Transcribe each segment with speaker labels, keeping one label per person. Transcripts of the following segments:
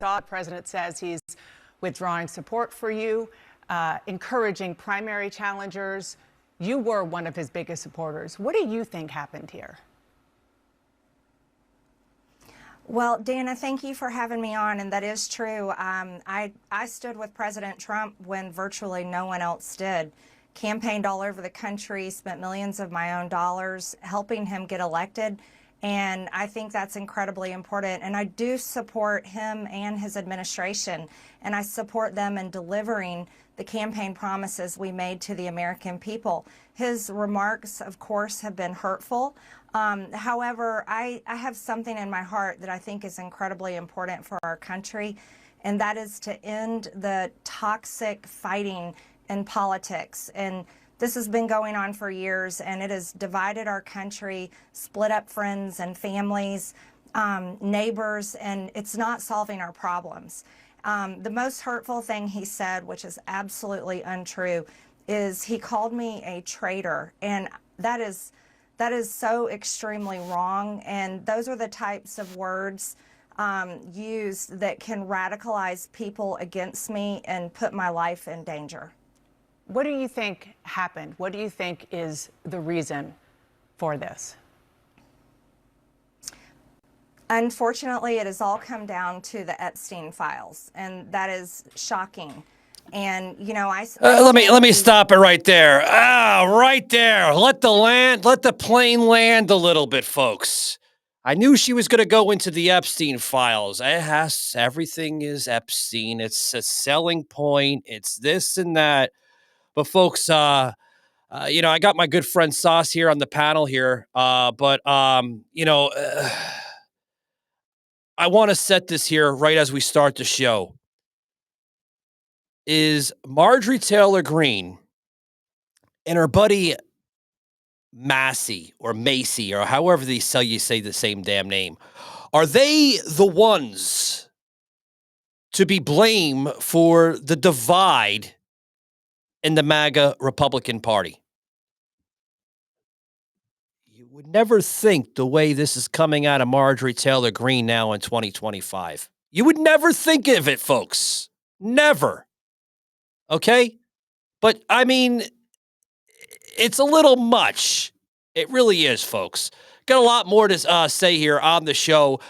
Speaker 1: thought. The president says he's withdrawing support for you, encouraging primary challengers. You were one of his biggest supporters. What do you think happened here?
Speaker 2: Well, Dana, thank you for having me on, and that is true. I stood with President Trump when virtually no one else did. Campaigned all over the country, spent millions of my own dollars helping him get elected, and I think that's incredibly important. And I do support him and his administration, and I support them in delivering the campaign promises we made to the American people. His remarks, of course, have been hurtful. However, I have something in my heart that I think is incredibly important for our country, and that is to end the toxic fighting in politics. And this has been going on for years, and it has divided our country, split up friends and families, neighbors, and it's not solving our problems. The most hurtful thing he said, which is absolutely untrue, is he called me a traitor, and that is so extremely wrong. And those are the types of words used that can radicalize people against me and put my life in danger.
Speaker 1: What do you think happened? What do you think is the reason for this?
Speaker 2: Unfortunately, it has all come down to the Epstein files, and that is shocking. And you know,
Speaker 3: let me stop it right there. Right there. Let the plane land a little bit, folks. I knew she was going to go into the Epstein files. Everything is Epstein. It's a selling point. It's this and that. But folks, I got my good friend Sauce here on the panel here. I want to set this here right as we start the show. Is Marjorie Taylor Greene and her buddy Massie or Macy or however you say the same damn name, are they the ones to be blamed for the divide in the Maga Republican Party? You would never think the way this is coming out of Marjorie Taylor Greene now in 2025. You would never think of it, folks. Never. Okay? But, I mean, it's a little much. It really is, folks. Got a lot more to say here on the show.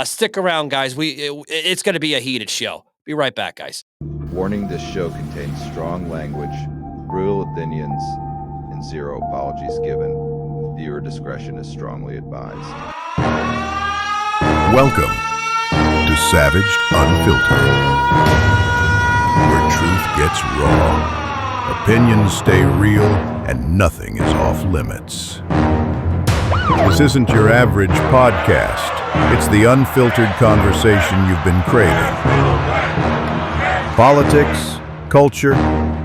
Speaker 3: Stick around, guys. It's going to be a heated show. Be right back, guys.
Speaker 4: Warning, this show contains strong language, brutal opinions, and zero apologies given. Viewer discretion is strongly advised.
Speaker 5: Welcome to Savaged Unfiltered, where truth gets raw, opinions stay real, and nothing is off limits. This isn't your average podcast. It's the unfiltered conversation you've been craving. Politics, culture,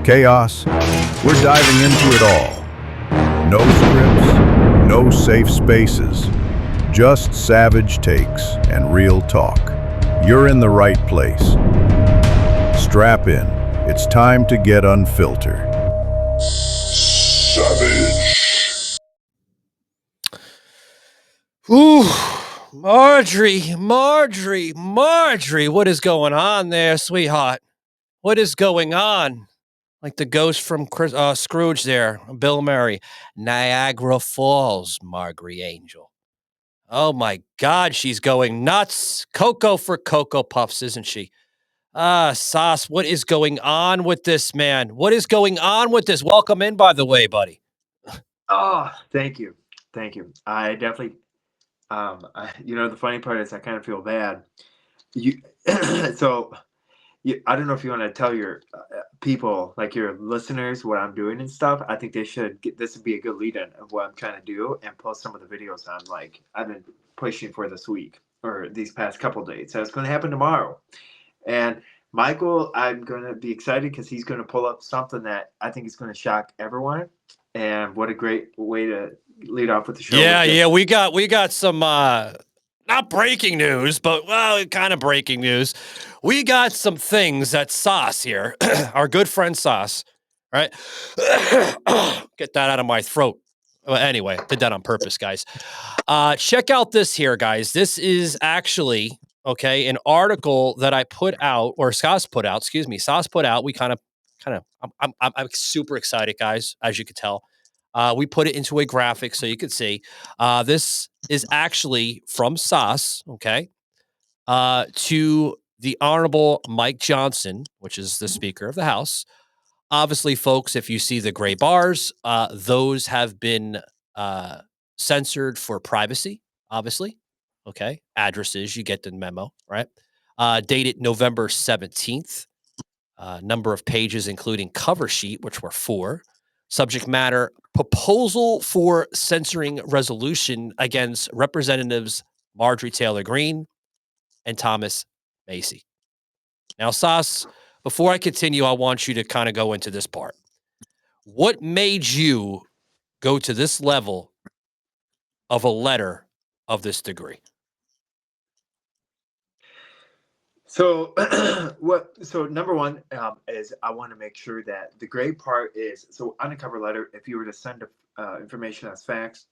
Speaker 5: chaos, we're diving into it all. No scripts, no safe spaces, just savage takes and real talk. You're in the right place. Strap in. It's time to get unfiltered. Savage.
Speaker 3: Ooh, Marjorie, what is going on there, sweetheart? What is going on? Like the ghost from Scrooge there, Bill Murray. Niagara Falls, Marjorie Angel. Oh my God, she's going nuts. Cocoa for Cocoa Puffs, isn't she? Sauce, what is going on with this, man? What is going on with this? Welcome in, by the way, buddy.
Speaker 6: Oh, thank you. I definitely, the funny part is I kind of feel bad. I don't know if you want to tell your people, like your listeners, what I'm doing and stuff. I think they should this would be a good lead-in of what I'm trying to do and post some of the videos I've been pushing for this week or these past couple days. So it's going to happen tomorrow. And Michael, I'm going to be excited because he's going to pull up something that I think is going to shock everyone. And what a great way to lead off with the show.
Speaker 3: Yeah, we got some not breaking news, but kind of breaking news. We got some things that Sauce here, our good friend Sauce, right? Get that out of my throat. Well, anyway, did that on purpose, guys. Check out this here, guys. This is actually okay, an article that I put out, or Sauce put out, excuse me, Sauce put out. We kind of, I'm super excited, guys, as you could tell. We put it into a graphic so you could see. This is actually from Sauce, okay, to the Honorable Mike Johnson, which is the Speaker of the House. Obviously, folks, if you see the gray bars, those have been censored for privacy, obviously. Okay. Addresses, you get the memo, right? Dated November 17th. Number of pages, including cover sheet, which were 4. Subject matter, proposal for censoring resolution against Representatives Marjorie Taylor Greene and Thomas Massie. Now, Sauce, before I continue, I want you to kind of go into this part. What made you go to this level of a letter of this degree?
Speaker 6: So, So number one is I want to make sure that the great part is, so on a cover letter, if you were to send information as fax,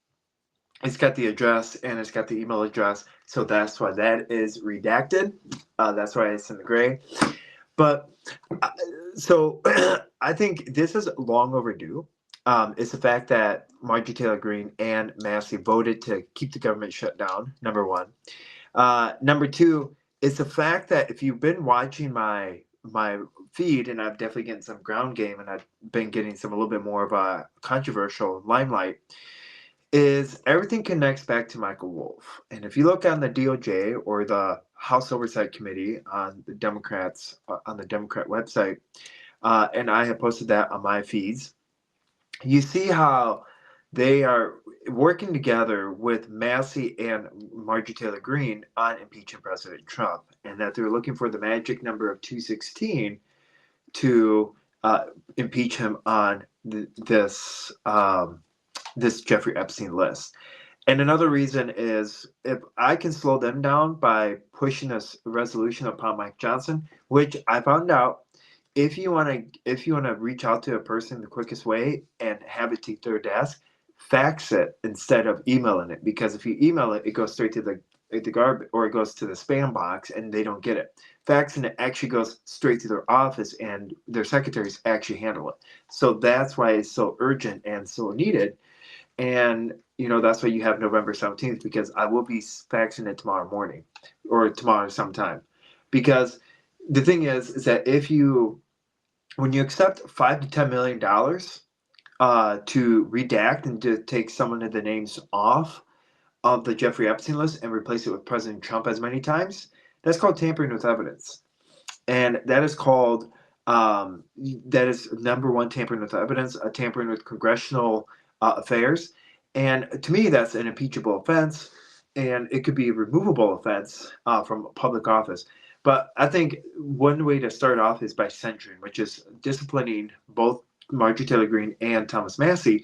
Speaker 6: it's got the address and it's got the email address. So that's why that is redacted. That's why it's in the gray. But so I think this is long overdue. It's the fact that Marjorie Taylor Greene and Massie voted to keep the government shut down, number one. Number two, it's the fact that if you've been watching my feed, and I've definitely getting some ground game, and I've been getting some a little bit more of a controversial limelight, is everything connects back to Michael Wolff. And if you look on the DOJ or the House Oversight Committee on the Democrats on the Democrat website, and I have posted that on my feeds, you see how they are working together with Massie and Marjorie Taylor Greene on impeaching President Trump, and that they're looking for the magic number of 216 to impeach him on this Jeffrey Epstein list. And another reason is if I can slow them down by pushing this resolution upon Mike Johnson, which I found out, if you want to reach out to a person the quickest way and have it to their desk, fax it instead of emailing it, because if you email it, it goes straight to the garbage, or it goes to the spam box and they don't get it. Faxing it actually goes straight to their office and their secretaries actually handle it. So that's why it's so urgent and so needed. And that's why you have November 17th, because I will be faxing it tomorrow morning or tomorrow sometime. Because the thing is that when you accept $5 to $10 million to redact and to take some of the names off of the Jeffrey Epstein list and replace it with President Trump as many times, that's called tampering with evidence. And that is called, that is number one, tampering with evidence, tampering with congressional affairs. And to me, that's an impeachable offense, and it could be a removable offense from public office. But I think one way to start off is by censuring, which is disciplining both Marjorie Taylor Greene and Thomas Massie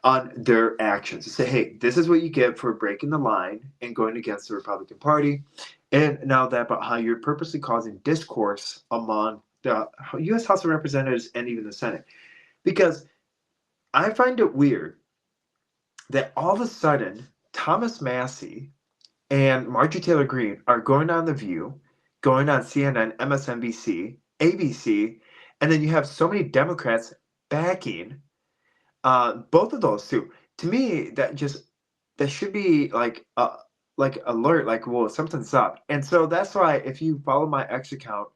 Speaker 6: on their actions. Say, hey, this is what you get for breaking the line and going against the Republican Party. And now that about how you're purposely causing discourse among the U.S. House of Representatives and even the Senate. Because I find it weird that all of a sudden Thomas Massie and Marjorie Taylor Greene are going on The View, going on CNN, MSNBC, ABC, and then you have so many Democrats backing both of those two. To me, that should be like alert, like, well, something's up. And so that's why if you follow my X account,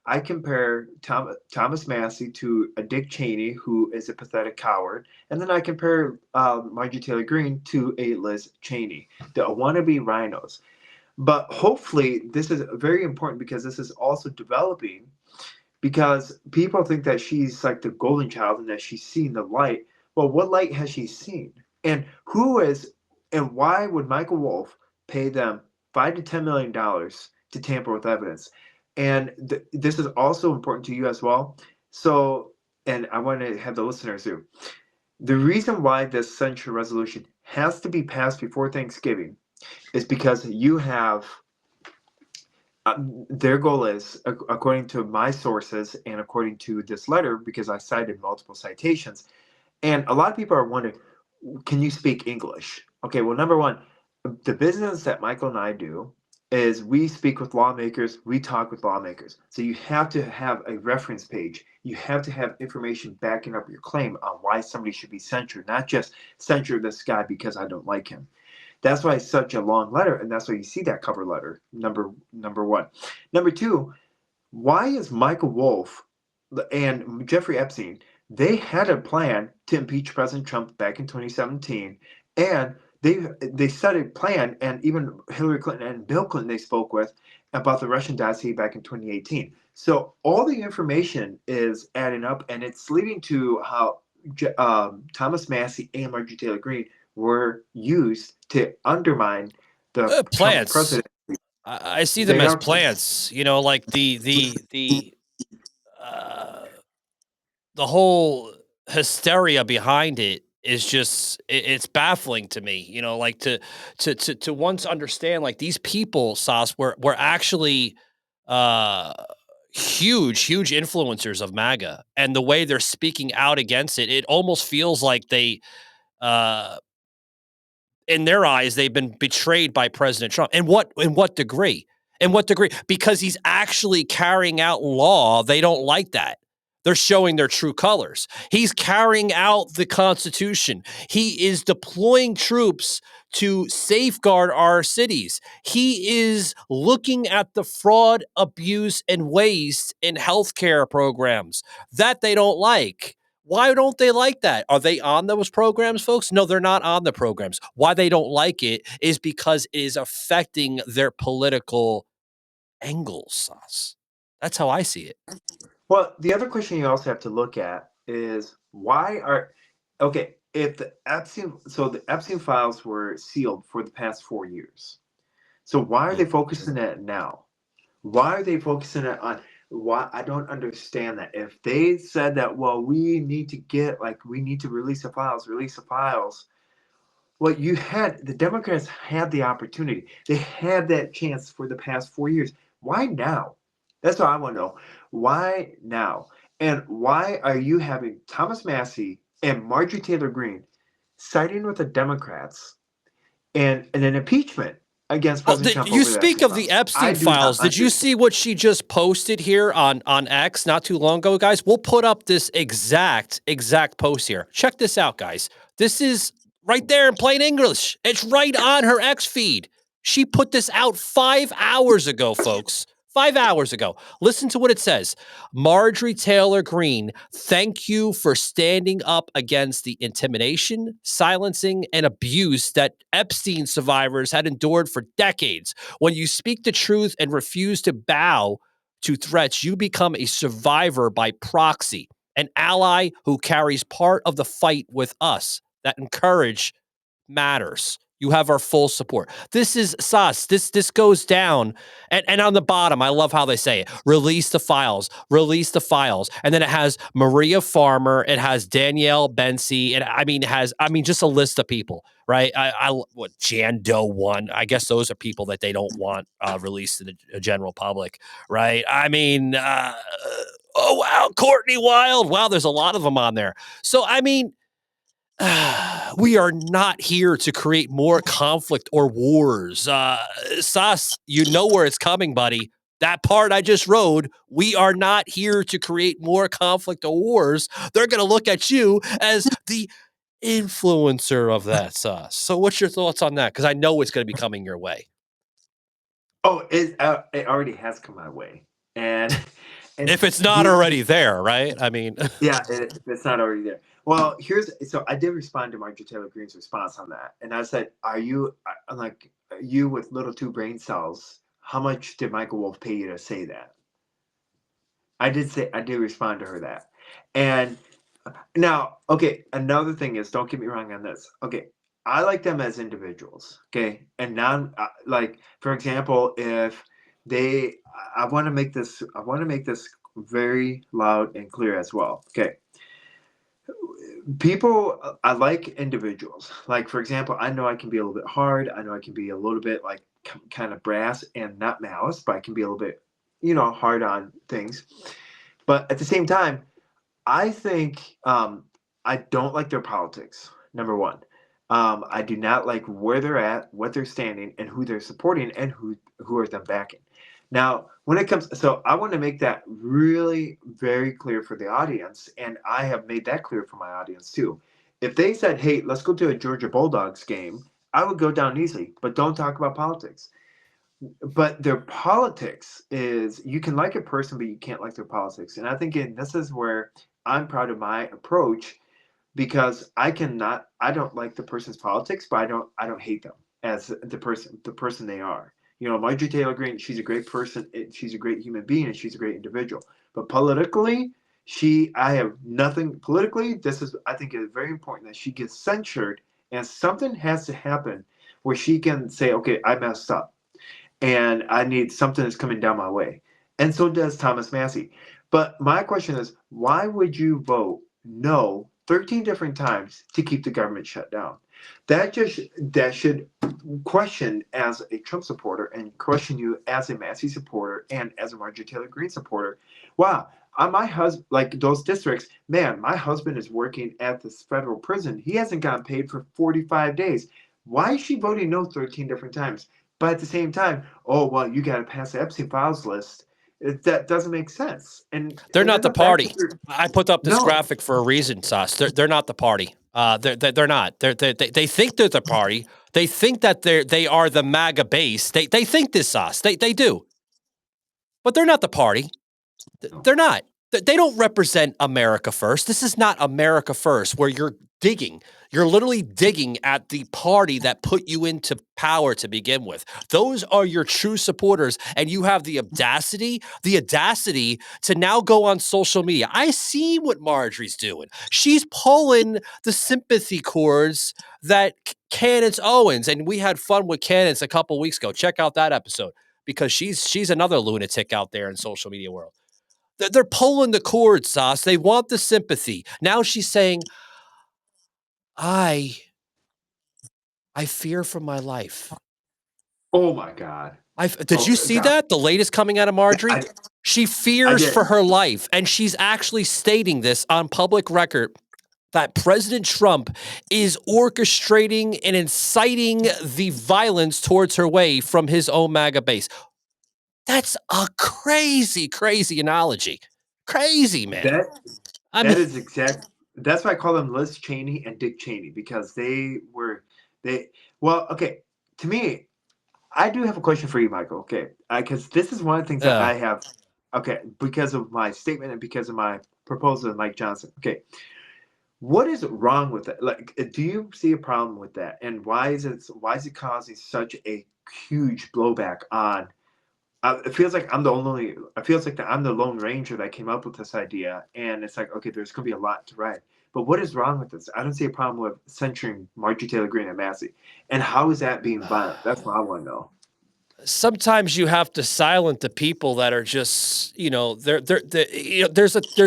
Speaker 6: I compare Thomas Massie to a Dick Cheney, who is a pathetic coward, and then I compare Marjorie Taylor Greene to a Liz Cheney, the wannabe rhinos. But hopefully this is very important, because this is also developing, because people think that she's like the golden child and that she's seen the light. Well, what light has she seen? And why would Michael Wolff pay them $5 to $10 million to tamper with evidence? And this is also important to you as well. So, and I want to have the listeners do. The reason why this censure resolution has to be passed before Thanksgiving is because you have, their goal is, according to my sources and according to this letter, because I cited multiple citations, and a lot of people are wondering, can you speak English? Okay, well, number one, the business that Michael and I do is we speak with lawmakers, we talk with lawmakers. So you have to have a reference page. You have to have information backing up your claim on why somebody should be censured, not just censure this guy because I don't like him. That's why it's such a long letter, and that's why you see that cover letter, number one. Number two, why is Michael Wolff and Jeffrey Epstein, they had a plan to impeach President Trump back in 2017, and they set a plan, and even Hillary Clinton and Bill Clinton they spoke with about the Russian dossier back in 2018. So all the information is adding up, and it's leading to how Thomas Massie and Marjorie Taylor Greene were used to undermine the Trump
Speaker 3: plants.
Speaker 6: presidency.
Speaker 3: I see them as plants. You know, like the whole hysteria behind it is just it's baffling to me. You know, like to once understand like these people, Sauce, were actually huge influencers of MAGA, and the way they're speaking out against it, it almost feels like they in their eyes, they've been betrayed by President Trump. In what degree? In what degree? Because he's actually carrying out law. They don't like that. They're showing their true colors. He's carrying out the Constitution. He is deploying troops to safeguard our cities. He is looking at the fraud, abuse, and waste in healthcare programs that they don't like. Why don't they like that? Are they on those programs, folks? No, they're not on the programs. Why they don't like it is because it is affecting their political angles, Sauce. That's how I see it.
Speaker 6: Well, the other question you also have to look at is if the Epstein files were sealed for the past 4 years. So why are they focusing on it now? Why are they focusing it on why? I don't understand that. If they said that, well, we need to release the files. Well, the Democrats had the opportunity. They had that chance for the past 4 years. Why now? That's what I want to know. Why now? And why are you having Thomas Massie and Marjorie Taylor Greene siding with the Democrats and an impeachment against President Trump?
Speaker 3: You speak of the Epstein files. Did you see what she just posted here on X not too long ago, guys? We'll put up this exact post here. Check this out, guys. This is right there in plain English. It's right on her X feed. She put this out 5 hours ago, folks. 5 hours ago. Listen to what it says. Marjorie Taylor Greene, thank you for standing up against the intimidation, silencing, and abuse that Epstein survivors had endured for decades. When you speak the truth and refuse to bow to threats, you become a survivor by proxy, an ally who carries part of the fight with us. That encourage matters. You have our full support. This is Sauce. This goes down. And on the bottom, I love how they say it. Release the files. Release the files. And then it has Maria Farmer. It has Danielle Bensi. And just a list of people, right? Jan Doe 1. I guess those are people that they don't want released to the general public, right? Oh, wow, Courtney Wild. Wow, there's a lot of them on there. So, we are not here to create more conflict or wars. Sauce, you know where it's coming, buddy. That part I just wrote, we are not here to create more conflict or wars. They're going to look at you as the influencer of that, Sauce. So what's your thoughts on that? Because I know it's going to be coming your way.
Speaker 6: Oh, it already has come my way. And
Speaker 3: if it's not already there, right?
Speaker 6: Yeah, it's not already there. Well, so I did respond to Marjorie Taylor Greene's response on that. And I said, you with little 2 brain cells, how much did Michael Wolff pay you to say that? I did respond to her that. And now, okay, another thing is, don't get me wrong on this. Okay, I like them as individuals, okay? And now, for example, if I want to make this very loud and clear as well, okay? I like individuals. Like, for example, I know I can be a little bit hard. I know I can be a little bit kind of brass and not malice, but I can be a little bit, hard on things. But at the same time, I think I don't like their politics, number one. I do not like where they're at, what they're standing, and who they're supporting, and who are them backing. Now, when it comes, so I want to make that really very clear for the audience, and I have made that clear for my audience too. If they said, "Hey, let's go to a Georgia Bulldogs game," I would go down easily, but don't talk about politics. But their politics is, you can like a person, but you can't like their politics. And I think this is where I'm proud of my approach, because I don't like the person's politics, but I don't hate them as the person they are. You know, Marjorie Taylor Greene, she's a great person, she's a great human being, and she's a great individual. But politically, I have nothing politically. I think it's very important that she gets censured, and something has to happen where she can say, okay, I messed up, and I need something that's coming down my way. And so does Thomas Massie. But my question is, why would you vote no 13 different times to keep the government shut down? That should question as a Trump supporter, and question you as a Massie supporter and as a Marjorie Taylor Greene supporter. Wow, my husband, like those districts, man, my husband is working at this federal prison. He hasn't gotten paid for 45 days. Why is she voting no 13 different times? But at the same time, oh, well, you got to pass the Epstein files list. That doesn't make sense. And
Speaker 3: They're not the party.
Speaker 6: Back to
Speaker 3: I put up this
Speaker 6: no,
Speaker 3: graphic for a reason, Sauce. They're not the party. They're not. They think they're the party. They think that they are the MAGA base. They think this, Sauce. They do, but they're not the party. They're not. They don't represent America first. This is not America first, where you're digging. You're literally digging at the party that put you into power to begin with. Those are your true supporters, and you have the audacity to now go on social media. I see what Marjorie's doing. She's pulling the sympathy cords that Candace Owens, and we had fun with Candace a couple weeks ago. Check out that episode, because she's another lunatic out there in social media world. They're pulling the cords, Sauce. They want the sympathy. Now she's saying, I fear for my life.
Speaker 6: oh my God.
Speaker 3: Did you see that? The latest coming out of Marjorie? She fears for her life. And she's actually stating this on public record, that President Trump is orchestrating and inciting the violence towards her way from his own MAGA base. That's a crazy, crazy analogy. Crazy, man.
Speaker 6: That's why I call them Liz Cheney and Dick Cheney, because well, okay, to me, I do have a question for you, Michael, okay, because this is one of the things that I have, okay, because of my statement and because of my proposal with Mike Johnson, okay, what is wrong with that? Like, do you see a problem with that? And why is it causing such a huge blowback on, it feels like I'm the Lone Ranger that came up with this idea, and it's like, okay, there's going to be a lot to write. But what is wrong with this? I don't see a problem with censuring Marjorie Taylor Greene and Massie. And how is that being violent? That's what I want to know.
Speaker 3: Sometimes you have to silence the people that are just, there's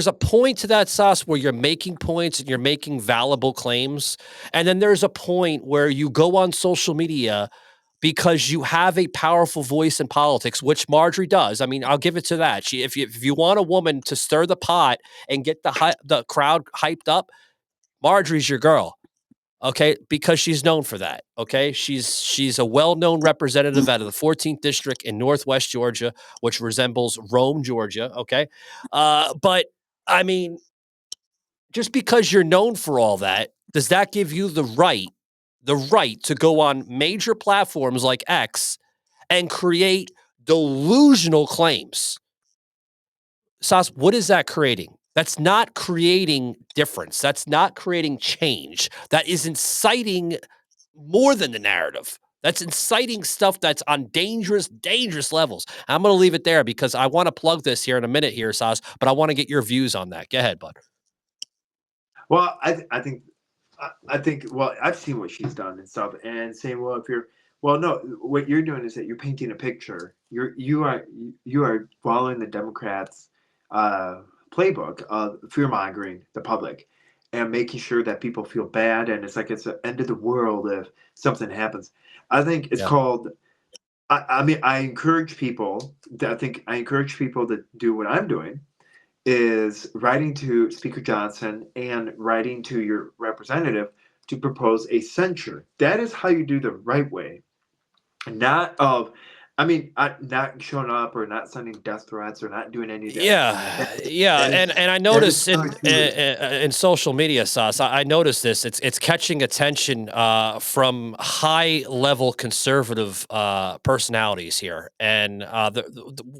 Speaker 3: a point to that, Sauce, where you're making points and you're making valuable claims. And then there's a point where you go on social media because you have a powerful voice in politics, which Marjorie does. I mean, I'll give it to that. If you want a woman to stir the pot and get the crowd hyped up, Marjorie's your girl, okay? Because she's known for that, okay? She's a well-known representative out of the 14th district in Northwest Georgia, which resembles Rome, Georgia, okay? But I mean, just because you're known for all that, does that give you the right to go on major platforms like X and create delusional claims? Sauce, what is that creating? That's not creating difference. That's not creating change. That is inciting more than the narrative. That's inciting stuff that's on dangerous, dangerous levels. I'm going to leave it there because I want to plug this here in a minute here, Sauce, but I want to get your views on that. Go ahead, bud.
Speaker 6: Well, I think, well, I've seen what she's done and stuff, and saying, well, no, what you're doing is that you're painting a picture. You are following the Democrats' playbook of fear-mongering the public and making sure that people feel bad, and it's like it's the end of the world if something happens. I think it's called. I encourage people to do what I'm doing, is writing to Speaker Johnson and writing to your representative to propose a censure. That is how you do the right way. Not of, not showing up or not sending death threats or not doing any of that.
Speaker 3: Yeah, and I notice
Speaker 6: that is
Speaker 3: in social media, Sauce, I notice this. It's catching attention from high level conservative personalities here, and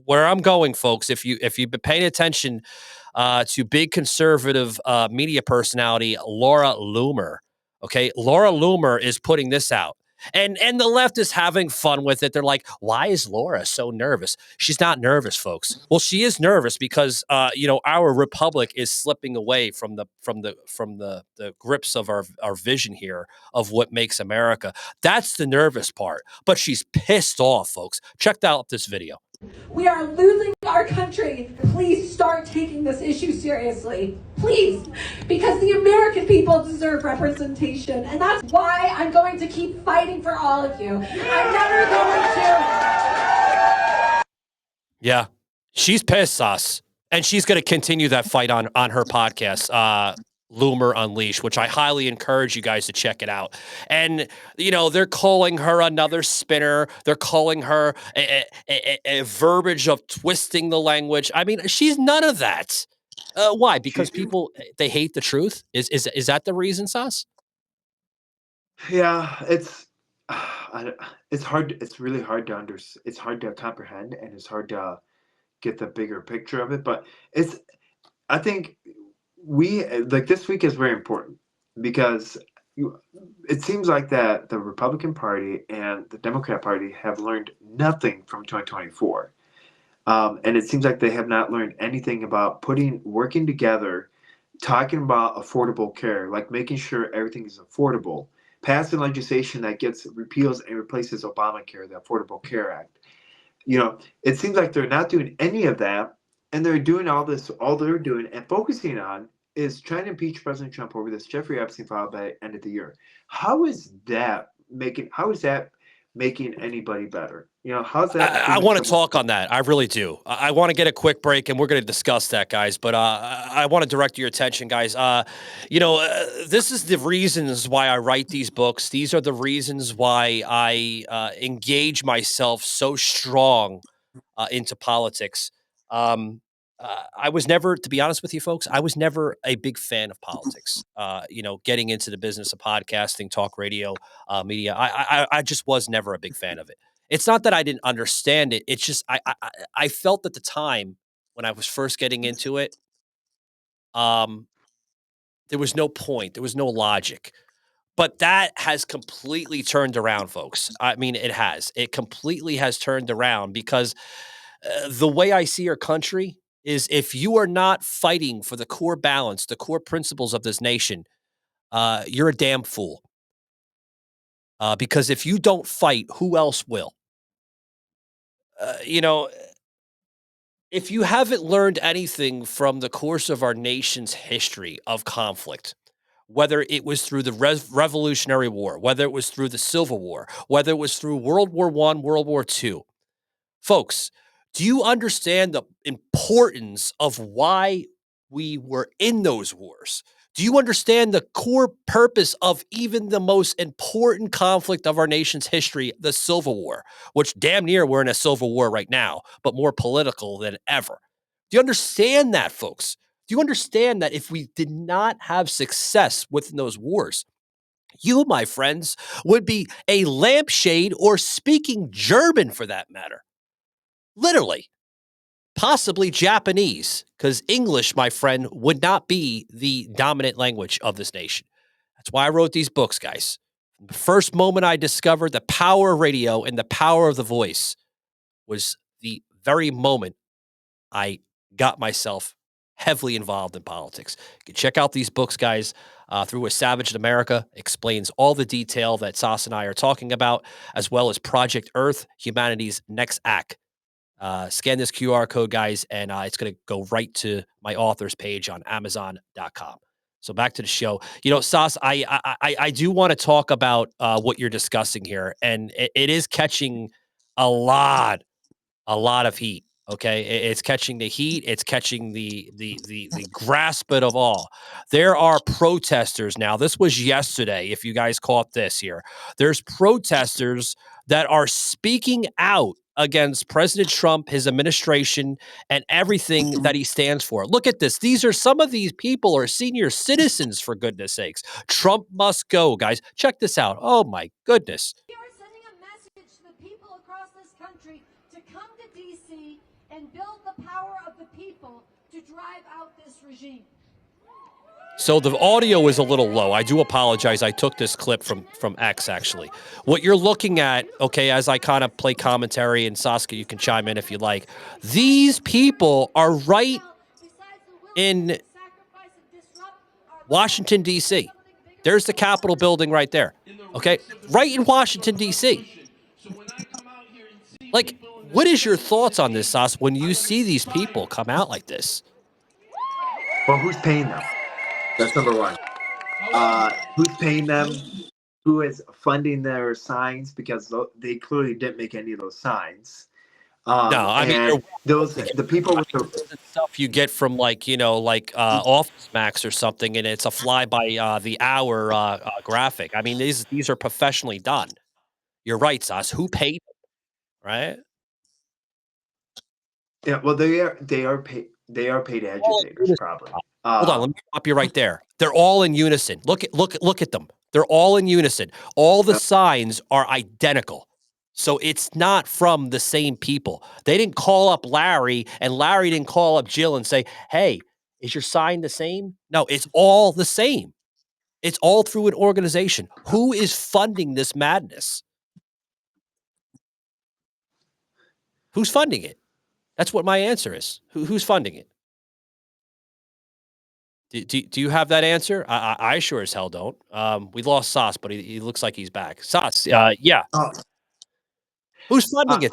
Speaker 3: where I'm going, folks. If you've been paying attention to big conservative media personality Laura Loomer, okay, Laura Loomer is putting this out. And the left is having fun with it. They're like, why is Laura so nervous? She's not nervous, folks. Well, she is nervous because our republic is slipping away from the grips of our vision here of what makes America. That's the nervous part. But she's pissed off, folks. Check out this video.
Speaker 7: We are losing our country. Please start taking this issue seriously. Please. Because the American people deserve representation. And that's why I'm going to keep fighting for all of you. I'm never going to.
Speaker 3: Yeah. She's pissed, Sauce. And she's going to continue that fight on her podcast, Loomer Unleashed, which I highly encourage you guys to check it out. And, they're calling her another spinner. They're calling her a verbiage of twisting the language. I mean, she's none of that. Why? Because people, they hate the truth? Is that the reason, Sauce?
Speaker 6: Yeah, it's hard. It's really hard to understand. It's hard to comprehend, and it's hard to get the bigger picture of it. But I think this week is very important because it seems like that the Republican Party and the Democrat Party have learned nothing from 2024. And it seems like they have not learned anything about working together, talking about affordable care, like making sure everything is affordable, passing legislation that repeals and replaces Obamacare, the Affordable Care Act. It seems like they're not doing any of that, and they're doing all they're doing and focusing on is trying to impeach President Trump over this Jeffrey Epstein file by the end of the year. How is that making anybody better? How's that?
Speaker 3: I want to talk on that. I really do. I want to get a quick break, and we're going to discuss that, guys. But I want to direct your attention, guys. This is the reasons why I write these books. These are the reasons why I engage myself so strong into politics. I was never, to be honest with you folks, I was never a big fan of politics. Getting into the business of podcasting, talk radio, media, I just was never a big fan of it. It's not that I didn't understand it. It's just I felt at the time when I was first getting into it, there was no point, there was no logic. But that has completely turned around, folks. I mean, it has. It completely has turned around because the way I see our country is if you are not fighting for the core balance, the core principles of this nation, you're a damn fool. Because if you don't fight, who else will? If you haven't learned anything from the course of our nation's history of conflict, whether it was through the Revolutionary War, whether it was through the Civil War, whether it was through World War I, World War II, folks, do you understand the importance of why we were in those wars? Do you understand the core purpose of even the most important conflict of our nation's history, the Civil War, which damn near we're in a civil war right now, but more political than ever? Do you understand that, folks? Do you understand that if we did not have success within those wars, you, my friends, would be a lampshade or speaking German for that matter? Literally. Possibly Japanese, because English, my friend, would not be the dominant language of this nation. That's why I wrote these books, guys. The first moment I discovered the power of radio and the power of the voice was the very moment I got myself heavily involved in politics. You can check out these books, guys. Through A Savage in America explains all the detail that Sas and I are talking about, as well as Project Earth, Humanity's Next Act. Scan this QR code, guys, and it's going to go right to my author's page on Amazon.com. So back to the show. Sas, I do want to talk about what you're discussing here, and it is catching a lot of heat. Okay, it's catching the heat. It's catching the grasp it of all. There are protesters now. This was yesterday. If you guys caught this here, there's protesters that are speaking out against President Trump, his administration, and everything that he stands for. Look at this. These are some of these people are senior citizens, for goodness sakes. Trump must go, guys. Check this out. Oh my goodness.
Speaker 7: We are sending a message to the people across this country to come to D.C. and build the power of the people to drive out this regime.
Speaker 3: So the audio is a little low. I do apologize. I took this clip from X, actually. What you're looking at, okay, as I kind of play commentary, and Saskia, you can chime in if you like. These people are right in Washington, D.C. There's the Capitol building right there, okay? Right in Washington, D.C. Like, what is your thoughts on this, Sas, when you see these people come out like this?
Speaker 6: Well, who's paying them? That's number one. Who's paying them? Who is funding their signs? Because they clearly didn't make any of those signs.
Speaker 3: No, I mean,
Speaker 6: the people with the
Speaker 3: stuff you get from Office Max or something, and it's a fly by the hour graphic. I mean, these are professionally done. You're right, Sas. Who paid them, right?
Speaker 6: Yeah, well, they are paid agitators, probably.
Speaker 3: Hold on, let me stop you right there. They're all in unison. Look at them. They're all in unison. All the signs are identical. So it's not from the same people. They didn't call up Larry, and Larry didn't call up Jill and say, "Hey, is your sign the same?" No, it's all the same. It's all through an organization. Who is funding this madness? Who's funding it? That's what my answer is. Who's funding it? Do you have that answer? I sure as hell don't. We lost Sauce, but he looks like he's back. Sauce, yeah. Who's funding it?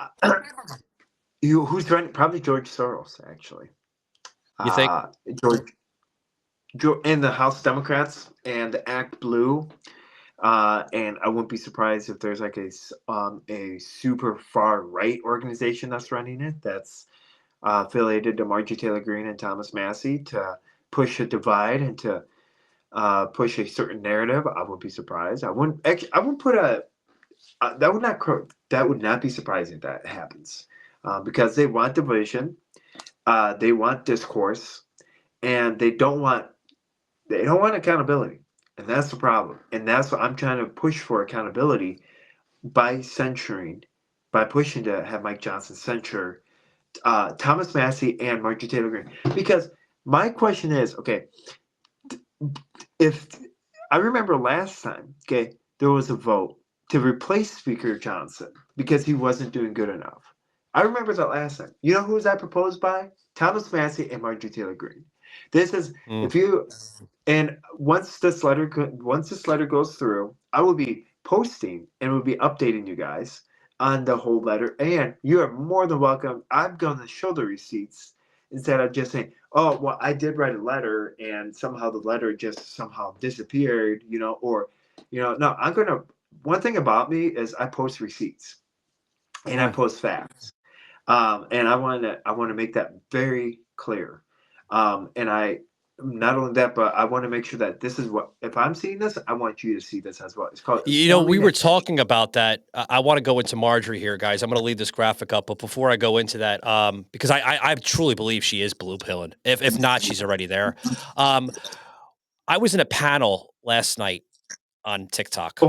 Speaker 6: Who's running? Probably George Soros, actually.
Speaker 3: You think?
Speaker 6: George and the House Democrats and the Act Blue. And I wouldn't be surprised if there's like a super far right organization that's running it. That's affiliated to Marjorie Taylor Greene and Thomas Massie to push a divide and to push a certain narrative. I wouldn't be surprised. I wouldn't put that would not be surprising if that happens, because they want division, they want discourse, and they don't want accountability, and that's the problem. And that's what I'm trying to push for, accountability, by pushing to have Mike Johnson censure Thomas Massie and Marjorie Taylor Greene. Because my question is, okay, if I remember last time, okay, there was a vote to replace Speaker Johnson because he wasn't doing good enough. I remember that last time. You know who was that proposed by? Thomas Massie and Marjorie Taylor Greene. This is once this letter goes through, I will be posting and will be updating you guys on the whole letter, and you are more than welcome. I'm going to show the receipts instead of just saying, "Oh, well, I did write a letter, and somehow the letter just somehow disappeared," No, I'm gonna. One thing about me is I post receipts, and I post facts, and I want to make that very clear, and I. Not only that, but I want to make sure that this is what, if I'm seeing this, I want you to see this as well. It's called.
Speaker 3: We were talking about that. I want to go into Marjorie here, guys. I'm going to leave this graphic up, but before I go into that, because I truly believe she is blue pilling. If not, she's already there. I was in a panel last night on TikTok.
Speaker 6: I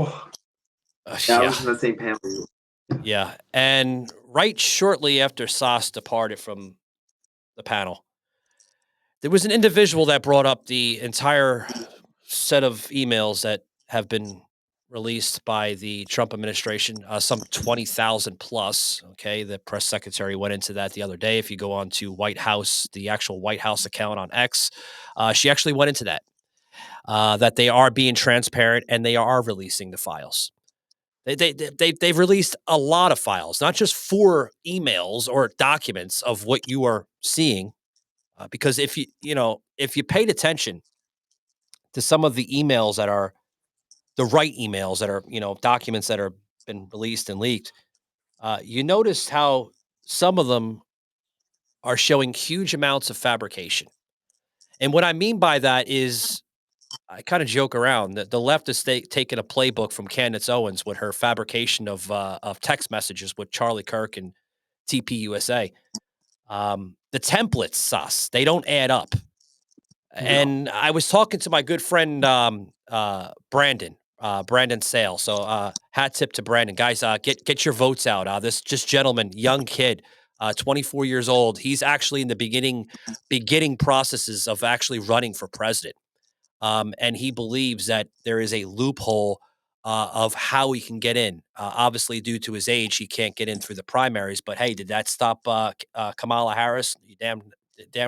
Speaker 6: was in the same panel.
Speaker 3: Yeah, and right shortly after Sas departed from the panel, there was an individual that brought up the entire set of emails that have been released by the Trump administration, some 20,000 plus. Okay, the press secretary went into that the other day. If you go on to White House, the actual White House account on X, she actually went into that, that they are being transparent and they are releasing the files. They've released a lot of files, not just 4 emails or documents of what you are seeing. Because if you paid attention to some of the emails that are the right emails that are, documents that are been released and leaked, you notice how some of them are showing huge amounts of fabrication. And what I mean by that is, I kind of joke around that the left is taking a playbook from Candace Owens with her fabrication of text messages with Charlie Kirk and TPUSA. The templates, sus, they don't add up. No. And I was talking to my good friend Brandon Sale. So hat tip to Brandon. Guys, get your votes out. This just gentleman, young kid, 24 years old. He's actually in the beginning processes of actually running for president. And he believes that there is a loophole of how he can get in. Obviously, due to his age, he can't get in through the primaries. But hey, did that stop Kamala Harris? You damn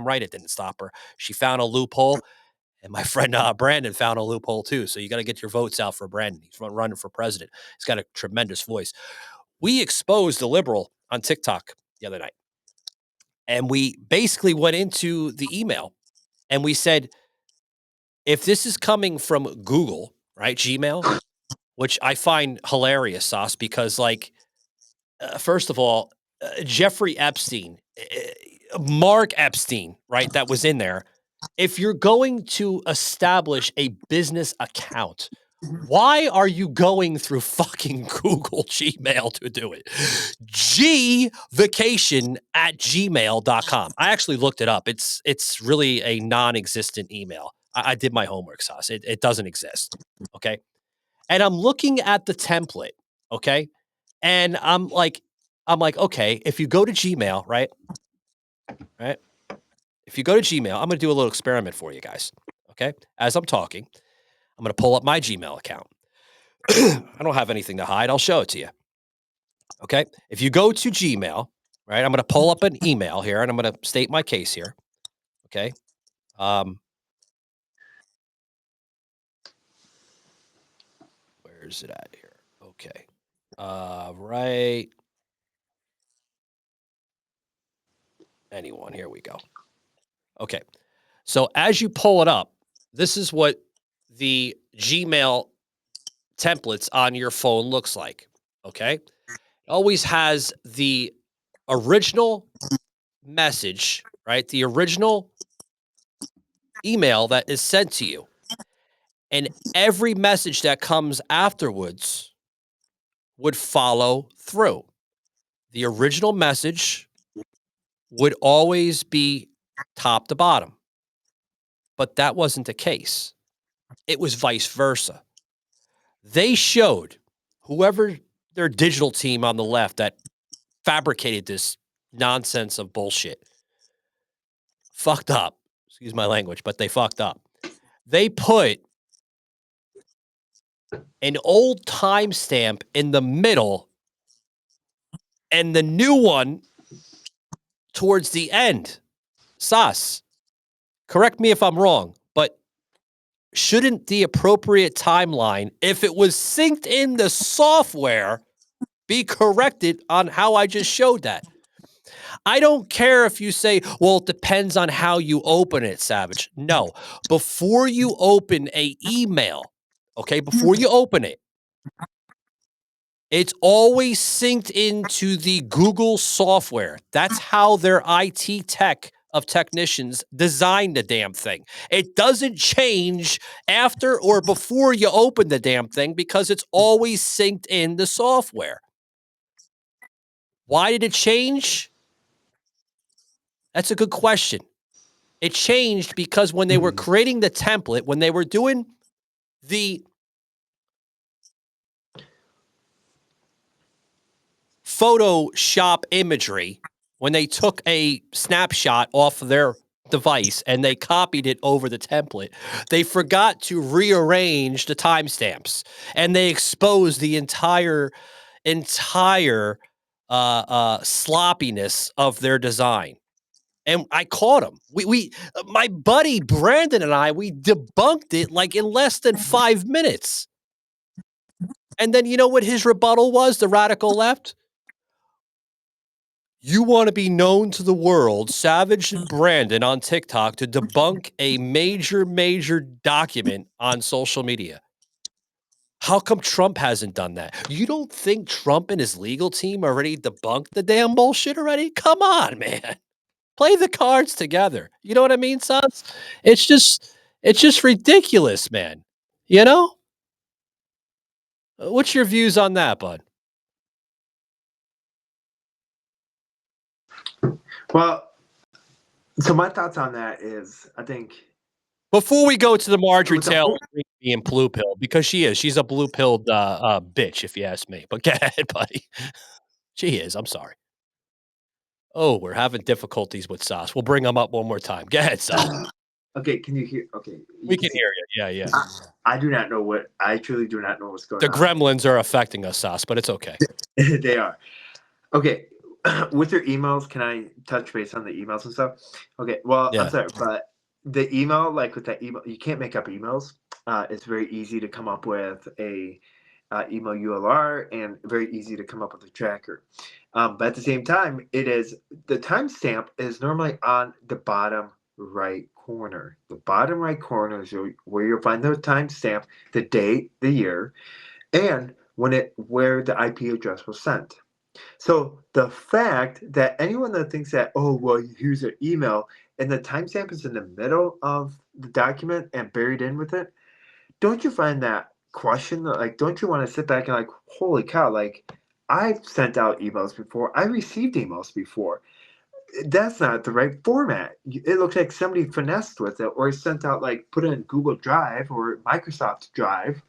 Speaker 3: right it didn't stop her. She found a loophole, and my friend Brandon found a loophole too. So you got to get your votes out for Brandon. He's running for president. He's got a tremendous voice. We exposed a liberal on TikTok the other night, and we basically went into the email, and we said, if this is coming from Google, right, Gmail, which I find hilarious, Sauce, because, like, first of all, Jeffrey Epstein, Mark Epstein, right, that was in there. If you're going to establish a business account, why are you going through fucking Google Gmail to do it? gvacation@gmail.com. I actually looked it up. It's really a non-existent email. I did my homework, Sauce. It doesn't exist. Okay. And I'm looking at the template. Okay. And I'm like, okay, if you go to Gmail, right? If you go to Gmail, I'm going to do a little experiment for you guys. Okay. As I'm talking, I'm going to pull up my Gmail account. I don't have anything to hide. I'll show it to you. Okay. If you go to Gmail, right, I'm going to pull up an email here and I'm going to state my case here. Okay. Where's it at here? Okay. Right. Anyone. Here we go. Okay. So as you pull it up, this is what the Gmail templates on your phone looks like. Okay. It always has the original message, right? The original email that is sent to you. And every message that comes afterwards would follow through. The original message would always be top to bottom. But that wasn't the case. It was vice versa. They showed whoever their digital team on the left that fabricated this nonsense of bullshit fucked up. Excuse my language, but they fucked up. They put an old timestamp in the middle and the new one towards the end. Sas, correct me if I'm wrong, but shouldn't the appropriate timeline, if it was synced in the software, be corrected on how I just showed that? I don't care if you say, well, it depends on how you open it, Savage. No, before you open a email, okay, before you open it, it's always synced into the Google software. That's how their IT tech of technicians design the damn thing. It doesn't change after or before you open the damn thing because it's always synced in the software. Why did it change? That's a good question. It changed because when they were creating the template, when they were doing the Photoshop imagery, when they took a snapshot off of their device and they copied it over the template, they forgot to rearrange the timestamps and they exposed the entire sloppiness of their design. And I caught him. My buddy Brandon and I, we debunked it like in less than 5 minutes. And then you know what his rebuttal was, the radical left? You want to be known to the world, Savage and Brandon on TikTok, to debunk a major document on social media. How come Trump hasn't done that? You don't think Trump and his legal team already debunked the damn bullshit already? Come on, man. Play the cards together. You know what I mean, sons? It's just ridiculous, man. You know? What's your views on that, bud?
Speaker 6: Well, so my thoughts on that is, I think
Speaker 3: Before we go to the Marjorie
Speaker 6: with the
Speaker 3: Taylor
Speaker 6: whole,
Speaker 3: Greene being blue pill, because she's a blue pilled bitch, if you ask me. But go ahead, buddy. She is. I'm sorry. Oh, we're having difficulties with Sauce. We'll bring them up one more time. Go ahead, Sauce.
Speaker 6: okay, can you hear? Okay,
Speaker 3: We can hear you. Yeah.
Speaker 6: I do not know I truly do not know what's going
Speaker 3: The
Speaker 6: on.
Speaker 3: gremlins are affecting us, Sauce, but it's okay.
Speaker 6: They are. Okay, with your emails, can I touch base on the emails and stuff? Okay, well,
Speaker 3: Yeah.
Speaker 6: I'm sorry, but the email, like with that email, you can't make up emails. It's very easy to come up with a email URL and very easy to come up with a tracker. But at the same time, the timestamp is normally on the bottom right corner. The bottom right corner is where you'll find the timestamp, the date, the year, and where the IP address was sent. So the fact that anyone that thinks that, oh, well, here's an email and the timestamp is in the middle of the document and buried in with it, don't you find that question, like, don't you want to sit back and like, holy cow, like, I've sent out emails before, I received emails before. That's not the right format. It looks like somebody finessed with it or sent out, like, put it in Google Drive or Microsoft Drive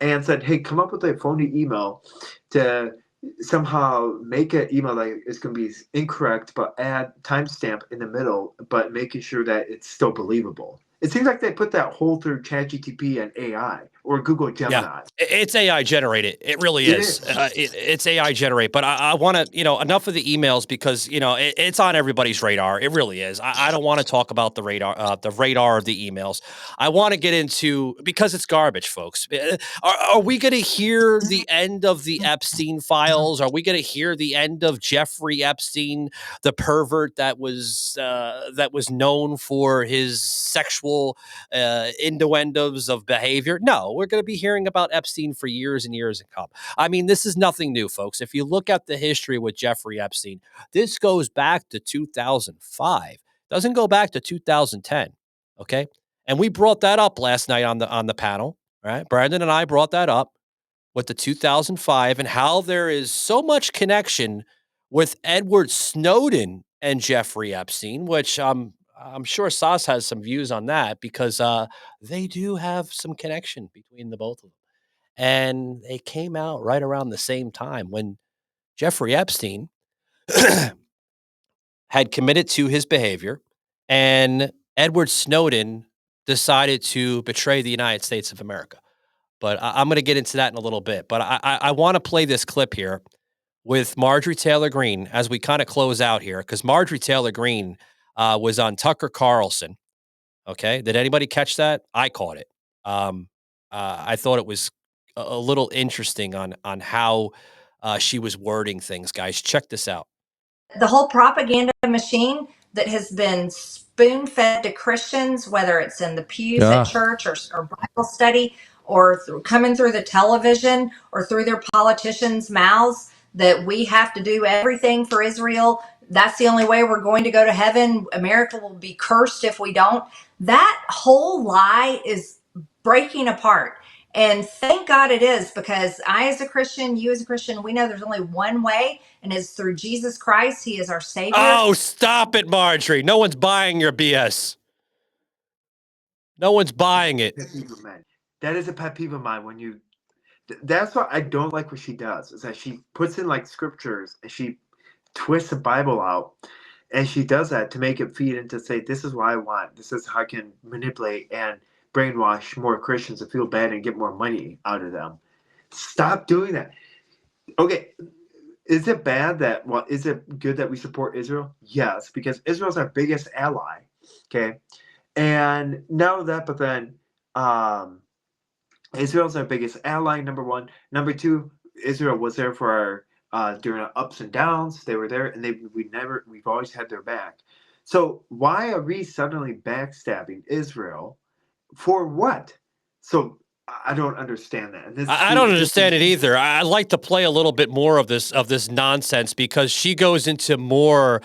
Speaker 6: and said, hey, come up with a phony email to somehow make an email that is going to be incorrect, but add timestamp in the middle, but making sure that it's still believable. It seems like they put that whole through ChatGPT and AI or Google Gemini.
Speaker 3: Yeah, it's AI generated. It really
Speaker 6: It
Speaker 3: is.
Speaker 6: is.
Speaker 3: It's AI generated. But I want to, enough of the emails because it's on everybody's radar. It really is. I don't want to talk about the radar of the emails. I want to get into because it's garbage, folks. Are we going to hear the end of the Epstein files? Are we going to hear the end of Jeffrey Epstein, the pervert that was known for his sexual innuendos of behavior? No, we're going to be hearing about Epstein for years and years to come. I mean, this is nothing new, folks. If you look at the history with Jeffrey Epstein, this goes back to 2005. Doesn't go back to 2010. Okay, and we brought that up last night on the panel. Right, Brandon and I brought that up with the 2005 and how there is so much connection with Edward Snowden and Jeffrey Epstein, which I'm sure Sas has some views on that because they do have some connection between the both of them. And they came out right around the same time when Jeffrey Epstein had committed to his behavior and Edward Snowden decided to betray the United States of America. But I'm going to get into that in a little bit. But I want to play this clip here with Marjorie Taylor Greene as we kind of close out here because Marjorie Taylor Greene was on Tucker Carlson. Okay. Did anybody catch that? I caught it. I thought it was a little interesting on how she was wording things, guys. Check this out.
Speaker 2: The whole propaganda machine that has been spoon fed to Christians, whether it's in the pews at church or Bible study or coming through the television or through their politicians' mouths, that we have to do everything for Israel. That's the only way we're going to go to heaven. America will be cursed if we don't. That whole lie is breaking apart. And thank God it is, because I, as a Christian, you as a Christian, we know there's only one way, and it's through Jesus Christ. He is our Savior.
Speaker 3: Oh, stop it, Marjorie. No one's buying your BS. No one's buying it.
Speaker 6: That is a pet peeve of mine. That's what I don't like what she does, is that she puts in like scriptures and she twists the Bible out. And she does that to make it feed into say, this is what I want. This is how I can manipulate and brainwash more Christians to feel bad and get more money out of them. Stop doing that. Okay, is it bad is it good that we support Israel? Yes, because Israel's our biggest ally. Okay, and now that, but then Israel's our biggest ally, number one. Number two, Israel was there for our during our ups and downs. They were there, and we've always had their back. So why are we suddenly backstabbing Israel? For what? So I don't understand that. And
Speaker 3: I don't understand it either. I'd like to play a little bit more of this nonsense because she goes into more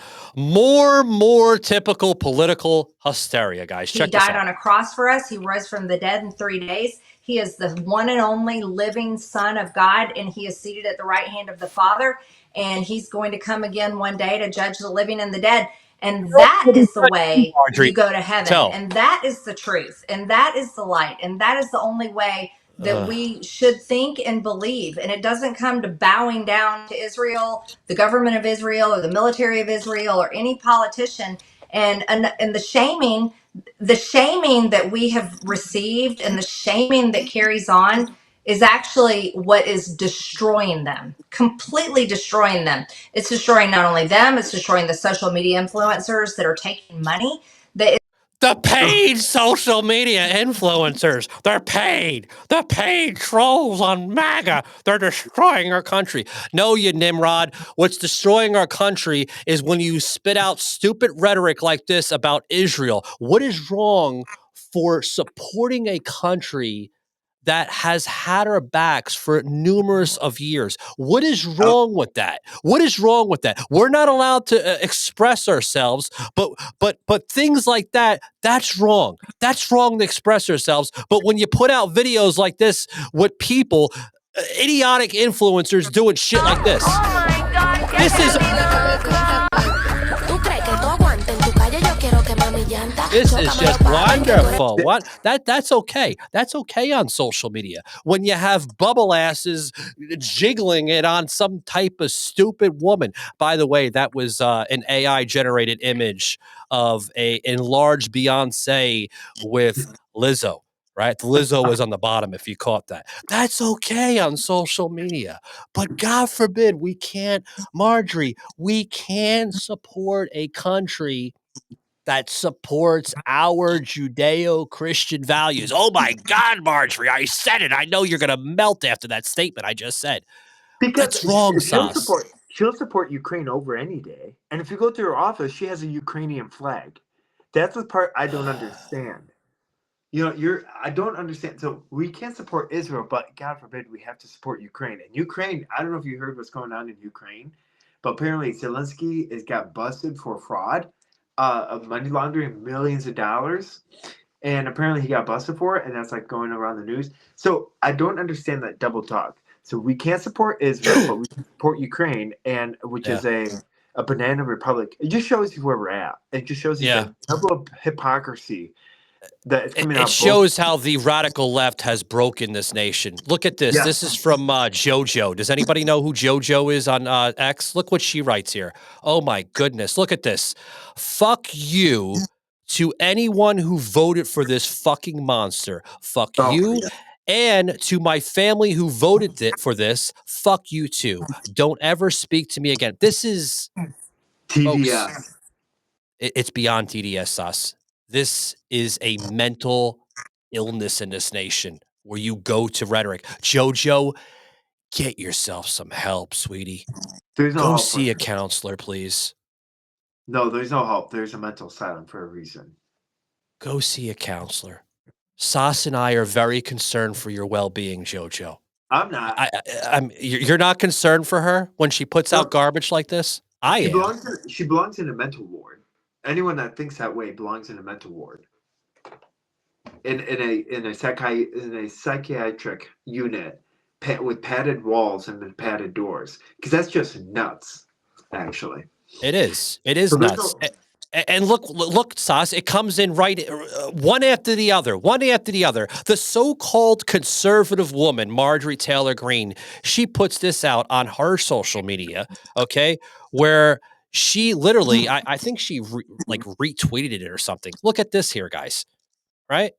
Speaker 3: typical political hysteria, guys. Check this out.
Speaker 2: He died on a cross for us. He rose from the dead in 3 days. He is the one and only living Son of God, and he is seated at the right hand of the Father. And he's going to come again one day to judge the living and the dead. And that is the way you go to heaven. And that is the truth. And that is the light. And that is the only way that we should think and believe. And it doesn't come to bowing down to Israel, the government of Israel, or the military of Israel, or any politician. And the shaming that we have received and the shaming that carries on is actually what is destroying them, completely destroying them. It's destroying not only them, it's destroying the social media influencers that are taking money.
Speaker 3: The paid social media influencers. They're paid. The paid trolls on MAGA. They're destroying our country. No, you Nimrod. What's destroying our country is when you spit out stupid rhetoric like this about Israel. What is wrong for supporting a country that has had our backs for numerous of years? What is wrong with that? What is wrong with that? We're not allowed to express ourselves, but things like that, that's wrong. That's wrong to express ourselves. But when you put out videos like this with people, idiotic influencers doing shit like this, this is just wonderful. What? That's okay. That's okay on social media. When you have bubble asses jiggling it on some type of stupid woman. By the way, that was an AI generated image of a enlarged Beyonce with Lizzo. Right? The Lizzo was on the bottom if you caught that. That's okay on social media. But God forbid we can't, Marjorie, we can support a country that supports our Judeo-Christian values. Oh my God, Marjorie, I said it. I know you're going to melt after that statement I just said.
Speaker 6: Because
Speaker 3: that's wrong, Sas.
Speaker 6: She'll support Ukraine over any day. And if you go to her office, she has a Ukrainian flag. That's the part I don't understand. You know, I don't understand. So we can't support Israel, but God forbid we have to support Ukraine. And Ukraine, I don't know if you heard what's going on in Ukraine, but apparently Zelensky has got busted for fraud of money laundering millions of dollars. And apparently he got busted for it, and that's like going around the news. So I don't understand that double talk. So we can't support Israel, but we can support Ukraine, and which is a banana republic. It just shows you where we're at. It just shows you the level of hypocrisy that's coming out.
Speaker 3: It shows how the radical left has broken this nation. Look at this. This is from JoJo. Does anybody know who JoJo is on X? Look what she writes here. Oh my goodness. Look at this. Fuck you to anyone who voted for this fucking monster. Fuck you. Yeah. And to my family who voted for this, fuck you too. Don't ever speak to me again. This is TDS. Folks, it's beyond TDS, Sas. This is a mental illness in this nation where you go to rhetoric. JoJo, get yourself some help, sweetie. Go see a counselor, please.
Speaker 6: No, there's no help. There's a mental asylum for a reason.
Speaker 3: Go see a counselor. Sas and I are very concerned for your well-being, JoJo.
Speaker 6: I'm not.
Speaker 3: You're not concerned for her when she puts out garbage like this?
Speaker 6: She belongs in a mental ward. Anyone that thinks that way belongs in a mental ward. In a psychiatric unit with padded walls and padded doors. Because that's just nuts, actually.
Speaker 3: It is. It is nuts. And look, Sas, it comes in right one after the other. The so-called conservative woman, Marjorie Taylor Greene, she puts this out on her social media, okay, where she literally, I think she retweeted it or something. Look at this here, guys, right?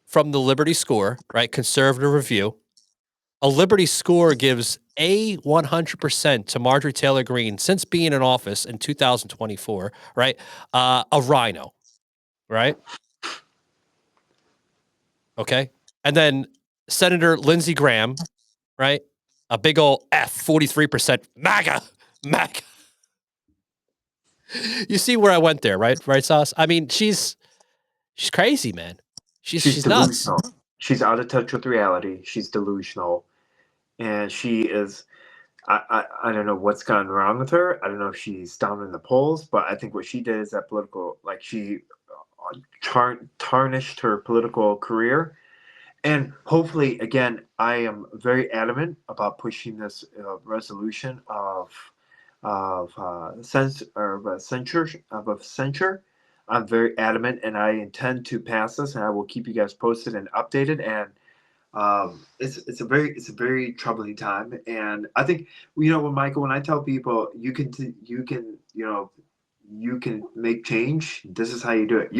Speaker 3: From the Liberty Score, right, Conservative Review. A Liberty Score gives a 100% to Marjorie Taylor Greene since being in office in 2024, right? A rhino, right? Okay. And then Senator Lindsey Graham, right? A big old F, 43%. MAGA. You see where I went there, right? Right, Sauce? I mean, she's She's crazy, man. She's nuts.
Speaker 6: delusional. She's out of touch with reality. She's delusional, and she is. I don't know what's gone wrong with her. I don't know if she's down in the polls, but I think what she did is that political, like she tarnished her political career. And hopefully, again, I am very adamant about pushing this resolution of censure. I'm very adamant, and I intend to pass this, and I will keep you guys posted and updated. And it's a very troubling time. And I think, when Michael, when I tell people you can make change, this is how you do it.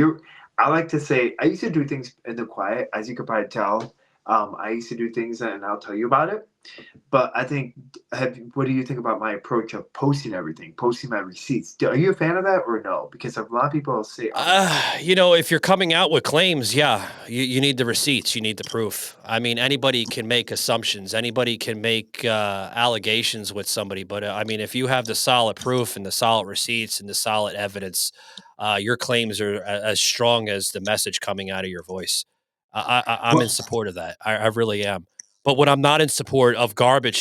Speaker 6: I like to say, I used to do things in the quiet, as you could probably tell. I used to do things, and I'll tell you about it. But I think, what do you think about my approach of posting everything, posting my receipts? Are you a fan of that or no? Because a lot of people say,
Speaker 3: if you're coming out with claims, yeah, you need the receipts, you need the proof. I mean, anybody can make assumptions, anybody can make allegations with somebody, but I mean, if you have the solid proof and the solid receipts and the solid evidence, your claims are as strong as the message coming out of your voice. I'm in support of that. I really am. But what I'm not in support of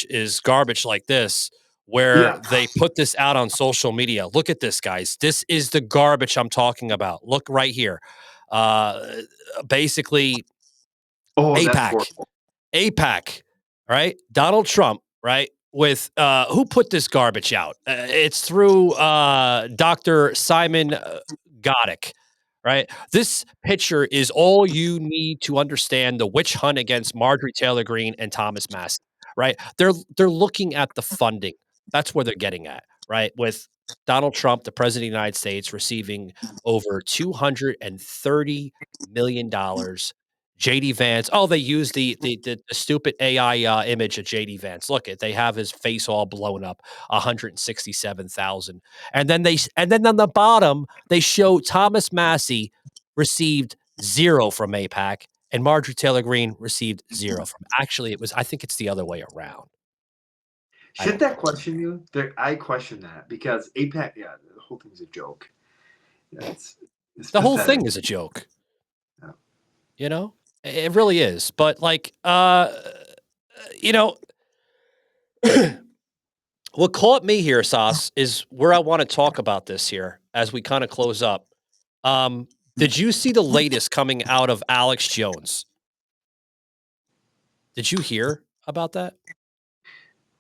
Speaker 3: is garbage like this, where they put this out on social media. Look at this, guys. This is the garbage I'm talking about. Look right here. Basically, APAC, right? Donald Trump, right? With who put this garbage out? It's through Dr. Simon Goddick. Right. This picture is all you need to understand the witch hunt against Marjorie Taylor Greene and Thomas Massie. Right. They're looking at the funding. That's where they're getting at. Right. With Donald Trump, the president of the United States, receiving over $230 million. JD Vance. Oh, they use the stupid AI image of JD Vance. Look they have his face all blown up, 167,000. And then on the bottom, they show Thomas Massie received 0 from APAC and Marjorie Taylor Greene received 0 from. Actually, I think it's the other way around.
Speaker 6: Should that question you? I question that because APAC, the whole thing's a joke. It's
Speaker 3: the whole thing is a joke. Yeah. It really is. But what caught me here, Sauce, is where I want to talk about this here as we kind of close up. Did you see the latest coming out of Alex Jones? Did you hear about that?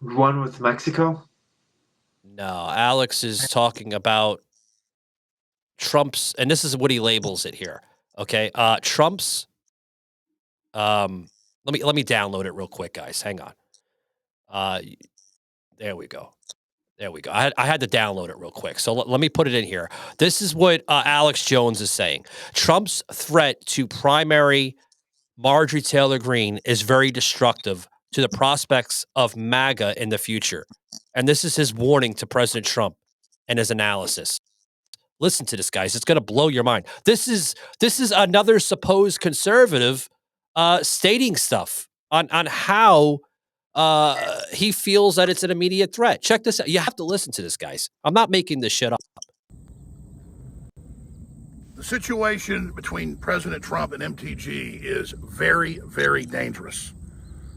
Speaker 6: One with Mexico?
Speaker 3: No, Alex is talking about Trump's, and this is what he labels it here. Okay. Trump's, let me download it real quick, guys. Hang on. There we go. I had to download it real quick. So let me put it in here. This is what Alex Jones is saying. Trump's threat to primary Marjorie Taylor Greene is very destructive to the prospects of MAGA in the future. And this is his warning to President Trump and his analysis. Listen to this, guys. It's going to blow your mind. This is another supposed conservative stating stuff on how he feels that it's an immediate threat. Check this out. You have to listen to this, guys. I'm not making this shit up.
Speaker 8: The situation between President Trump and MTG is very, very dangerous.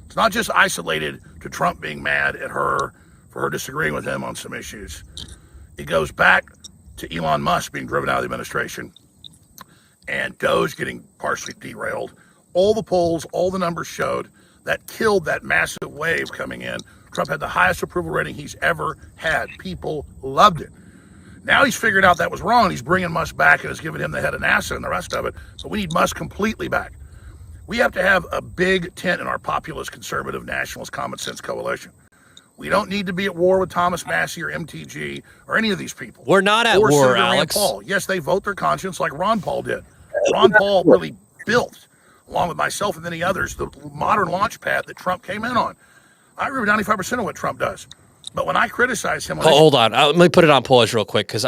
Speaker 8: It's not just isolated to Trump being mad at her for her disagreeing with him on some issues. It goes back to Elon Musk being driven out of the administration and Doge getting partially derailed. All the polls, all the numbers showed that killed that massive wave coming in. Trump had the highest approval rating he's ever had. People loved it. Now he's figured out that was wrong. He's bringing Musk back and has given him the head of NASA and the rest of it. But we need Musk completely back. We have to have a big tent in our populist, conservative, nationalist, common sense coalition. We don't need to be at war with Thomas Massie or MTG or any of these people.
Speaker 3: We're not at war,
Speaker 8: Senator
Speaker 3: Alex.
Speaker 8: Rand Paul. Yes, they vote their conscience like Ron Paul did. Ron Paul really built, along with myself and many others, the modern launch pad that Trump came in on. I agree with 95% of what Trump does. But when I criticize him...
Speaker 3: hold on. Let me put it on pause real quick because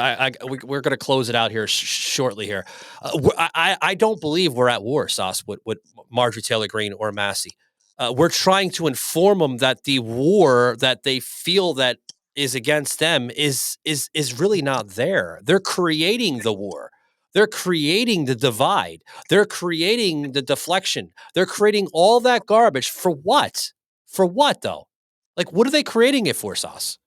Speaker 3: we're going to close it out here shortly here. I don't believe we're at war, Sauce, with Marjorie Taylor Greene or Massie. We're trying to inform them that the war that they feel that is against them is really not there. They're creating the war. They're creating the divide. They're creating the deflection. They're creating all that garbage for what? For what, though? Like, what are they creating it for, Sauce?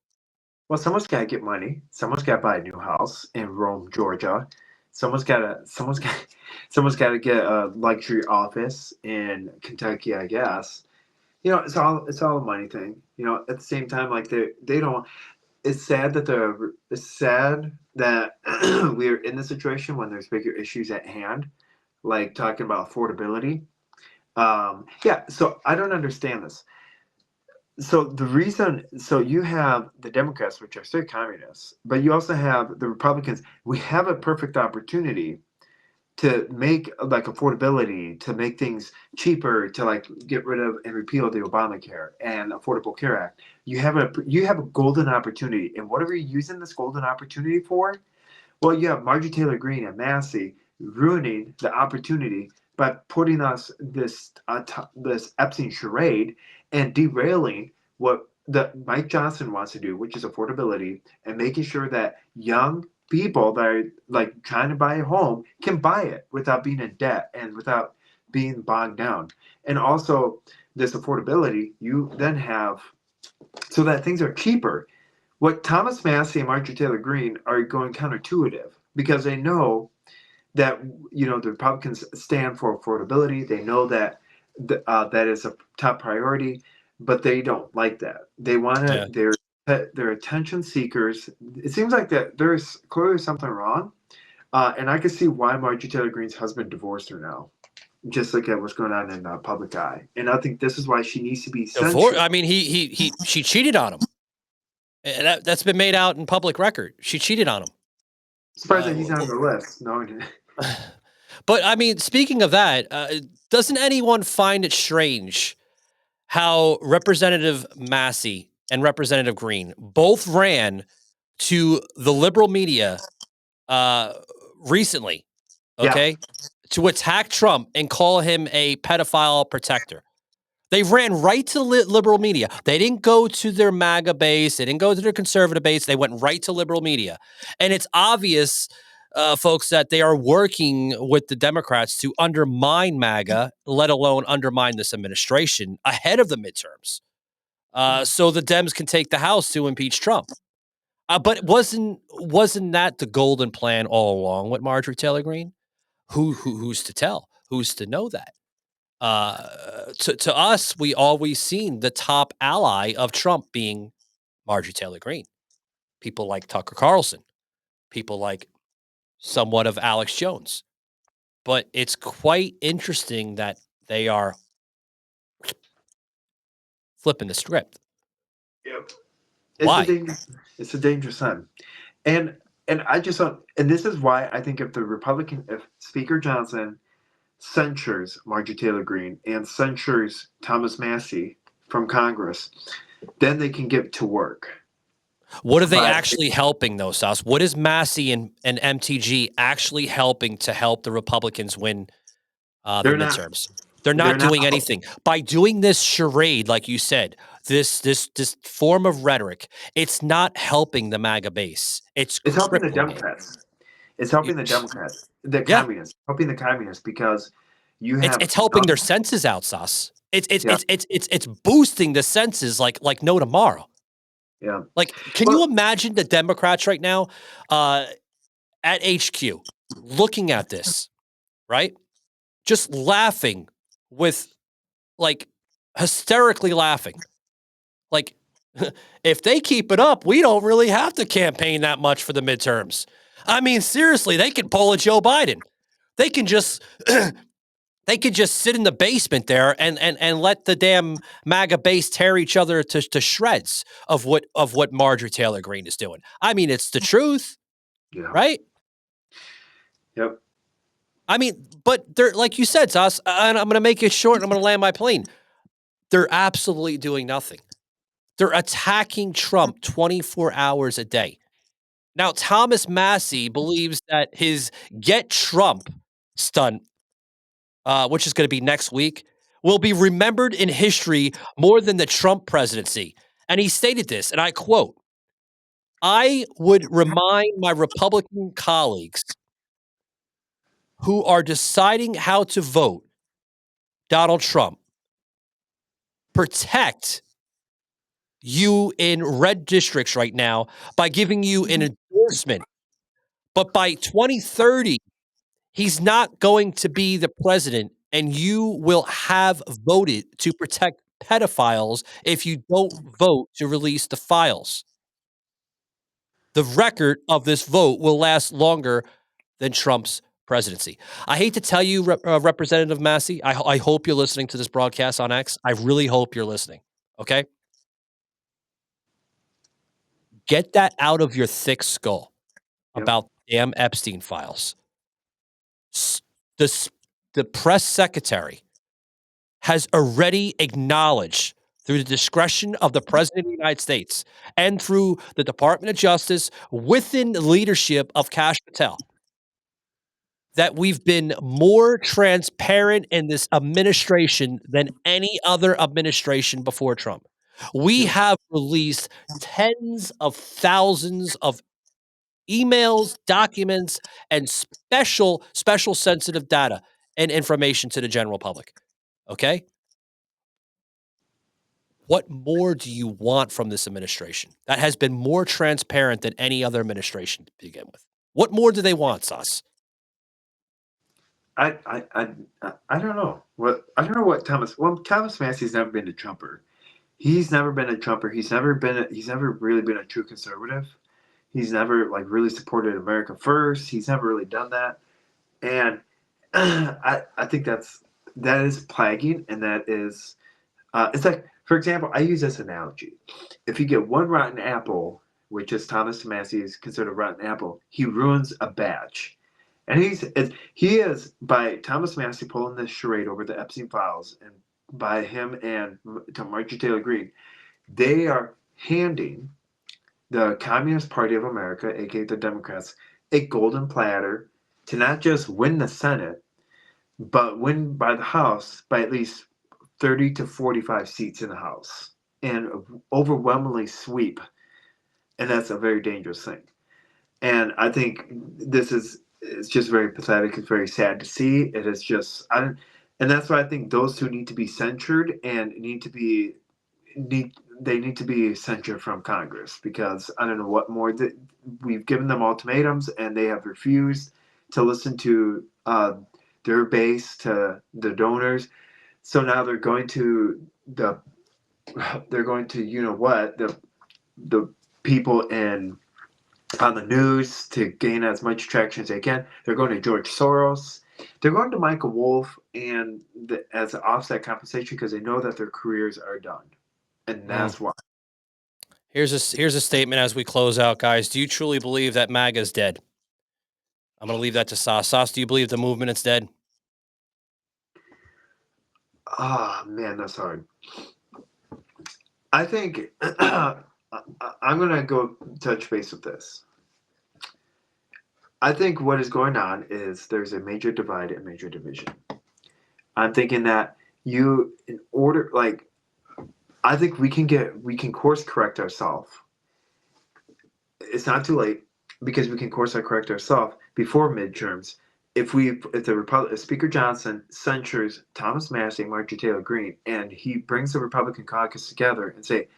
Speaker 6: Well, someone's got to get money. Someone's got to buy a new house in Rome, Georgia. Someone's got to get a luxury office in Kentucky, I guess. You know, it's all a money thing. You know, at the same time, like they don't. It's sad that we're in this situation when there's bigger issues at hand, like talking about affordability. Yeah, so I don't understand this. So you have the Democrats, which are straight communists, but you also have the Republicans. We have a perfect opportunity to make like affordability, to make things cheaper, to like get rid of and repeal the Obamacare and Affordable Care Act. You have a golden opportunity, and what are we using this golden opportunity for? Well, you have Marjorie Taylor Greene and Massie ruining the opportunity by putting us this Epstein charade and derailing what Mike Johnson wants to do, which is affordability, and making sure that young people that are like trying to buy a home can buy it without being in debt and without being bogged down. And also this affordability, you then have so that things are cheaper. What Thomas Massie and Marjorie Taylor Greene are going counterintuitive because they know that, you know, the Republicans stand for affordability. They know that that is a top priority, but they don't like that. They want to. They're attention seekers. It seems like that there's clearly something wrong, and I can see why Marjorie Taylor Greene's husband divorced her now, just like what's going on in the public eye. And I think this is why she needs to be censored.
Speaker 3: I mean, she cheated on him. That's been made out in public record. She cheated on him.
Speaker 6: Surprised that he's on the list. No.
Speaker 3: But I mean, speaking of that, doesn't anyone find it strange how Representative Massie and Representative Greene both ran to the liberal media recently, okay, to attack Trump and call him a pedophile protector? They ran right to liberal media. They didn't go to their MAGA base. They didn't go to their conservative base. They went right to liberal media. And it's obvious, folks, that they are working with the Democrats to undermine MAGA, let alone undermine this administration ahead of the midterms. So the Dems can take the House to impeach Trump. But wasn't that the golden plan all along with Marjorie Taylor Greene? Who's to tell? Who's to know that? To us, we always seen the top ally of Trump being Marjorie Taylor Greene. People like Tucker Carlson, people like somewhat of Alex Jones. But it's quite interesting that they are flipping the script.
Speaker 6: Yep.
Speaker 3: Why?
Speaker 6: It's a dangerous time. And I just don't, and this is why I think if Speaker Johnson censures Marjorie Taylor Greene and censures Thomas Massie from Congress, then they can get to work.
Speaker 3: What are they actually helping, though, Sauce? What is Massie and MTG actually helping to help the Republicans win the midterms? They're not doing anything. By doing this charade, like you said, this form of rhetoric, it's not helping the MAGA base. It's
Speaker 6: helping the Democrats. It's helping the Democrats, communists, helping the communists because you have.
Speaker 3: It's helping their senses out, Sauce. It's boosting the senses like no tomorrow.
Speaker 6: Yeah.
Speaker 3: Like, can you imagine the Democrats right now at HQ looking at this, right? Just laughing with, like, hysterically laughing. Like, if they keep it up, we don't really have to campaign that much for the midterms. I mean, seriously, they can pull a Joe Biden. They can just sit in the basement there and let the damn MAGA base tear each other to shreds of what Marjorie Taylor Greene is doing. I mean, it's the truth, right?
Speaker 6: Yep.
Speaker 3: I mean, but they're, like you said, Sauce, and I'm going to make it short and I'm going to land my plane. They're absolutely doing nothing. They're attacking Trump 24 hours a day. Now, Thomas Massie believes that his Get Trump stunt, which is going to be next week, will be remembered in history more than the Trump presidency. And he stated this, and I quote, "I would remind my Republican colleagues who are deciding how to vote Donald Trump protect you in red districts right now by giving you an endorsement. But by 2030, he's not going to be the president, and you will have voted to protect pedophiles if you don't vote to release the files. The record of this vote will last longer than Trump's presidency. I hate to tell you, Representative Massie, I hope you're listening to this broadcast on X. I really hope you're listening, okay? Get that out of your thick skull about damn Epstein files. The press secretary has already acknowledged through the discretion of the President of the United States and through the Department of Justice within the leadership of Kash Patel that we've been more transparent in this administration than any other administration before Trump. We have released tens of thousands of emails, documents, and special sensitive data and information to the general public. Okay? What more do you want from this administration that has been more transparent than any other administration to begin with? What more do they want, Sauce?
Speaker 6: I don't know. I don't know what Thomas. Well, Thomas Massie's never been a Trumper. He's never been a Trumper. He's never really been a true conservative. He's never like really supported America first. He's never really done that. And I think that is plaguing, and that is it's like, for example, I use this analogy. If you get one rotten apple, which is Thomas Massie is considered a rotten apple, he ruins a batch. And he is by Thomas Massie pulling this charade over the Epstein files, and by him and Marjorie Taylor Greene, they are handing the Communist Party of America, aka the Democrats, a golden platter to not just win the Senate, but win by the House by at least 30 to 45 seats in the House and overwhelmingly sweep. And that's a very dangerous thing. And I think it's just very pathetic. It's very sad to see. It is just, and that's why I think those two need to be censured and need to be censured from Congress, because I don't know what more we've given them ultimatums and they have refused to listen to their base, to the donors. So now they're going to the people on the news to gain as much traction as they can. They're going to George Soros. They're going to Michael Wolff and as an offset compensation, because they know that their careers are done, and that's why.
Speaker 3: Here's a statement as we close out, guys. Do you truly believe that MAGA is dead? I'm going to leave that to Sauce. Sauce, do you believe the movement is dead?
Speaker 6: Oh, man, that's hard. I think I'm going to go touch base with this. I think what is going on is there's a major divide and major division. I'm thinking that I think we can course correct ourselves. It's not too late, because we can course correct ourselves before midterms. If Speaker Johnson censures Thomas Massie and Marjorie Taylor Greene, and he brings the Republican caucus together and say,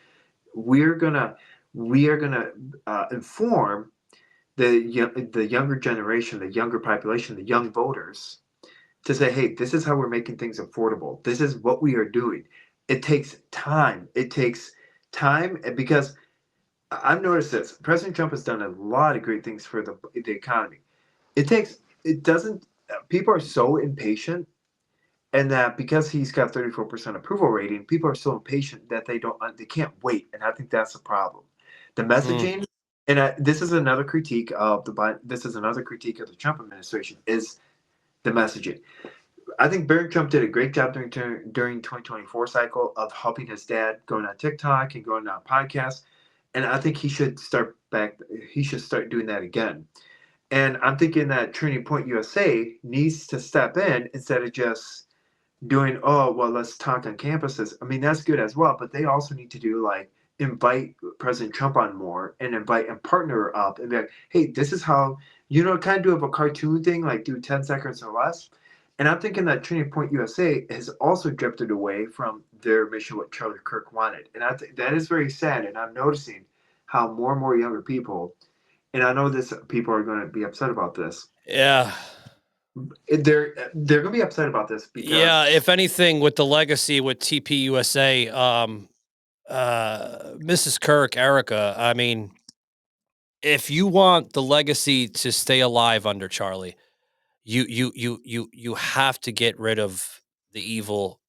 Speaker 6: we are gonna inform the younger generation, the younger population, the young voters, to say, hey, this is how we're making things affordable. This is what we are doing. It takes time. Because I've noticed this. President Trump has done a lot of great things for the economy. People are so impatient, and that because he's got 34% approval rating, people are so impatient that they can't wait. And I think that's the problem. The messaging, and this is another critique of the Trump administration, is the messaging. I think Barron Trump did a great job during 2024 cycle of helping his dad, going on TikTok and going on podcasts. And I think he should start doing that again. And I'm thinking that Turning Point USA needs to step in instead of just doing, oh, well, let's talk on campuses. I mean, that's good as well, but they also need to do invite President Trump on more and invite and partner up and be like, hey, this is how you know, kind of do a cartoon thing, like do 10 seconds or less. And I'm thinking that Turning Point USA has also drifted away from their mission, what Charlie Kirk wanted. And I think that is very sad. And I'm noticing how more and more younger people, and I know this, people are going to be upset about this.
Speaker 3: Yeah.
Speaker 6: They're going to be upset about this because
Speaker 3: Yeah, if anything, with the legacy with TPUSA, Mrs. Kirk, Erica, I mean, if you want the legacy to stay alive under Charlie, you have to get rid of the evil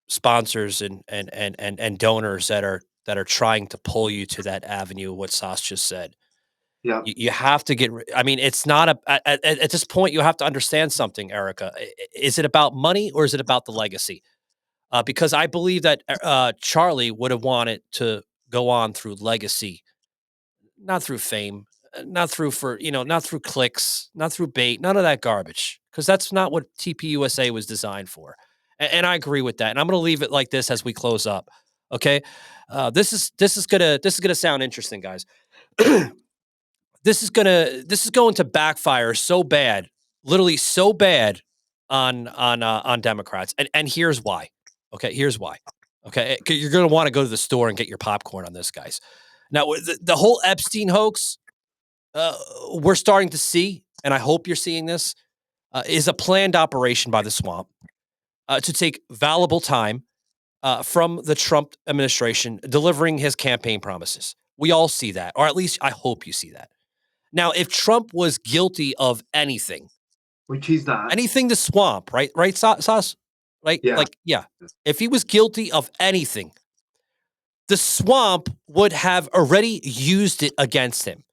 Speaker 3: sponsors and donors that are trying to pull you to that avenue. What Sas just said.
Speaker 6: yeah,
Speaker 3: You have to get. I mean, it's not a at this point. You have to understand something, Erica. Is it about money or is it about the legacy? Because I believe that Charlie would have wanted to go on through legacy, not through fame, not through not through clicks, not through bait, none of that garbage. Because that's not what TPUSA was designed for. And I agree with that. And I'm going to leave it like this as we close up. Okay, this is gonna sound interesting, guys. This is going to backfire so bad, literally so bad on Democrats, and here's why. Okay, here's why. Okay, you're going to want to go to the store and get your popcorn on this, guys. Now, the whole Epstein hoax, we're starting to see, and I hope you're seeing this, is a planned operation by the swamp to take valuable time from the Trump administration delivering his campaign promises. We all see that, or at least I hope you see that. Now, if Trump was guilty of anything,
Speaker 6: which he's not.
Speaker 3: anything to swamp, right? Right, Sauce? Right?
Speaker 6: Yeah.
Speaker 3: Like, yeah. If he was guilty of anything, the swamp would have already used it against him.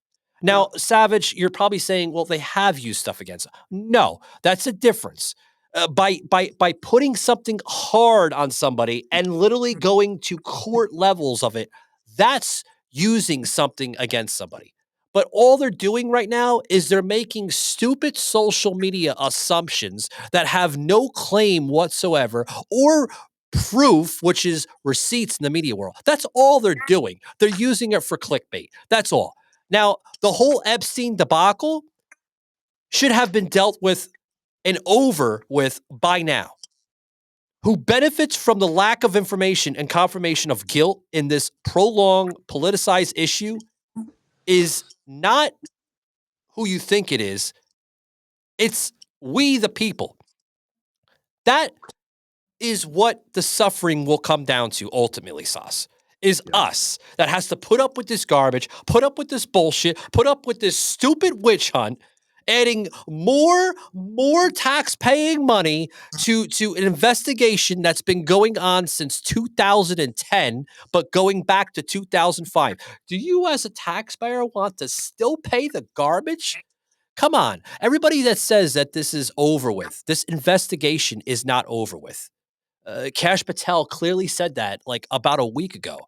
Speaker 3: Now, Savage, you're probably saying, well, they have used stuff against him. No, that's a difference. By putting something hard on somebody and literally going to court levels of it, that's using something against somebody. But all they're doing right now is they're making stupid social media assumptions that have no claim whatsoever or proof, which is receipts in the media world. That's all they're doing. They're using it for clickbait. That's all. Now, the whole Epstein debacle should have been dealt with and over with by now. Who benefits from the lack of information and confirmation of guilt in this prolonged politicized issue is not who you think it is. It's we, the people. That is what the suffering will come down to ultimately, Sauce. Is us that has to put up with this garbage, put up with this bullshit, put up with this stupid witch hunt, adding more tax-paying money to an investigation that's been going on since 2010, but going back to 2005. Do you, as a taxpayer, want to still pay the garbage? Come on. Everybody that says that this is over with, this investigation is not over with. Kash Patel clearly said that like about a week ago.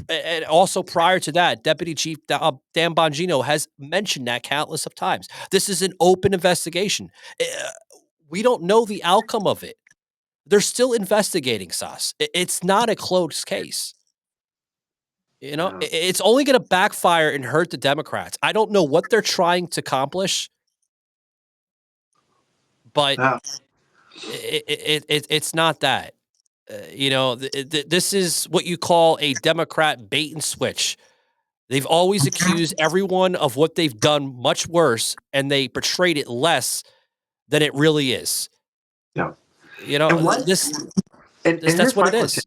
Speaker 3: And also prior to that, Deputy Chief Dan Bongino has mentioned that countless of times. This is an open investigation. We don't know the outcome of it. They're still investigating, Sauce. It's not a closed case. You know, it's only going to backfire and hurt the Democrats. I don't know what they're trying to accomplish, but it's not that. This is what you call a Democrat bait and switch. They've always accused everyone of what they've done much worse, and they portrayed it less than it really is.
Speaker 6: Yeah.
Speaker 3: That's what it is.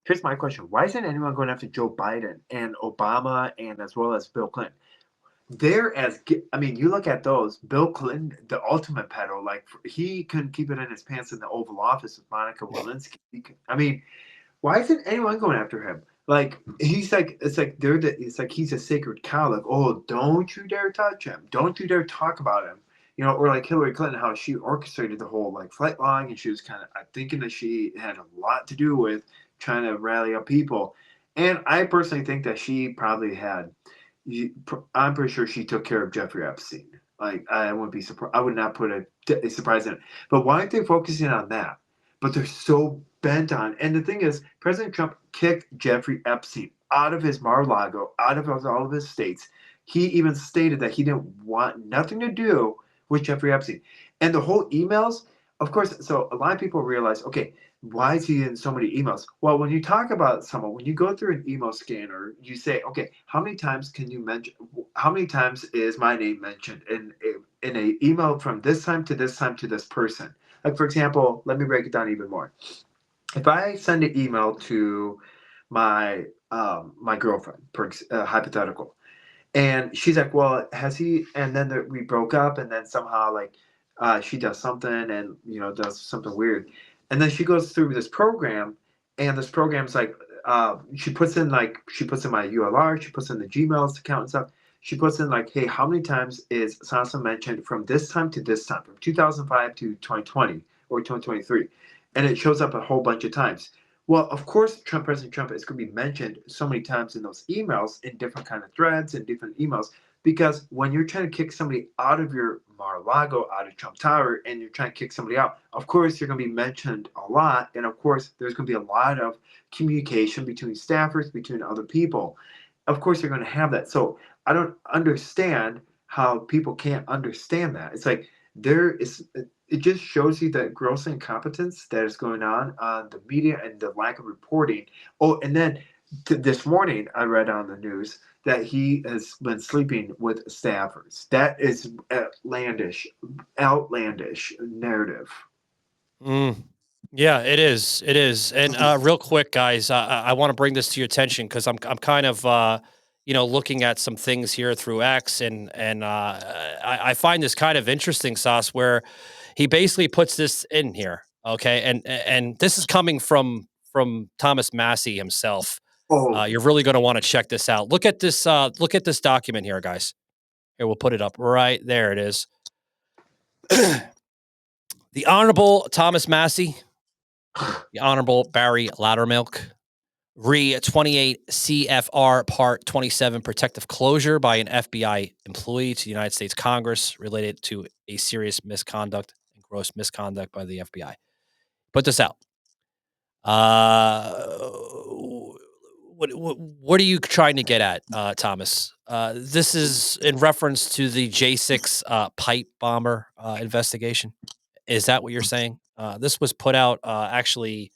Speaker 6: Here's my question. Why isn't anyone going after Joe Biden and Obama and as well as Bill Clinton? You look at those, Bill Clinton, the ultimate pedo, like he couldn't keep it in his pants in the Oval Office with Monica Lewinsky. Why isn't anyone going after him? Like, he's like, it's like he's a sacred cow. Like, oh, don't you dare touch him. Don't you dare talk about him. Or like Hillary Clinton, how she orchestrated the whole like flight log, and she was kind of, I'm thinking that she had a lot to do with trying to rally up people. And I personally think that she probably had, I'm pretty sure she took care of Jeffrey Epstein. Like, I wouldn't be surprised. I would not put a surprise in it. But why aren't they focusing on that? But they're so bent on. And the thing is, President Trump kicked Jeffrey Epstein out of his Mar-a-Lago, out of all of his states. He even stated that he didn't want nothing to do with Jeffrey Epstein. And the whole emails, of course, so a lot of people realize, okay, why is he in so many emails? Well, when you talk about someone, when you go through an email scanner, you say, okay, how many times is my name mentioned in an email from this time to this time to this person? Like, for example, let me break it down even more. If I send an email to my my girlfriend, hypothetical, and she's like, well, has he, and then we broke up, and then somehow like she does something and does something weird, and then she goes through this program, and this program's like she puts in my ULR, she puts in the Gmail account and stuff. She puts in like, hey, how many times is Sansa mentioned from this time to this time, from 2005 to 2020 or 2023, and it shows up a whole bunch of times. Well, of course, President Trump is going to be mentioned so many times in those emails, in different kind of threads and different emails, because when you're trying to kick somebody out of your Mar-a-Lago, out of Trump Tower, and you're trying to kick somebody out, of course, you're going to be mentioned a lot. And of course, there's going to be a lot of communication between staffers, between other people. Of course, you're going to have that. So I don't understand how people can't understand that. It's like it just shows you the gross incompetence that is going on the media and the lack of reporting. Oh, and then this morning I read on the news that he has been sleeping with staffers. That is outlandish narrative.
Speaker 3: Yeah, it is. It is. And real quick, guys, I want to bring this to your attention because I'm kind of looking at some things here through X, and I find this kind of interesting, Sauce, where he basically puts this in here. Okay, and this is coming from Thomas Massie himself.
Speaker 6: Oh,
Speaker 3: You're really going to want to check this out. Look at this. Look at this document here, guys. Here, we'll put it up right there. It is. The Honorable Thomas Massie, the Honorable Barry Loudermilk, re 28 CFR Part 27 protective closure by an FBI employee to the United States Congress related to a serious misconduct and gross misconduct by the FBI. Put this out. What are you trying to get at, Thomas? This is in reference to the J6 pipe bomber investigation. Is that what you're saying? This was put out actually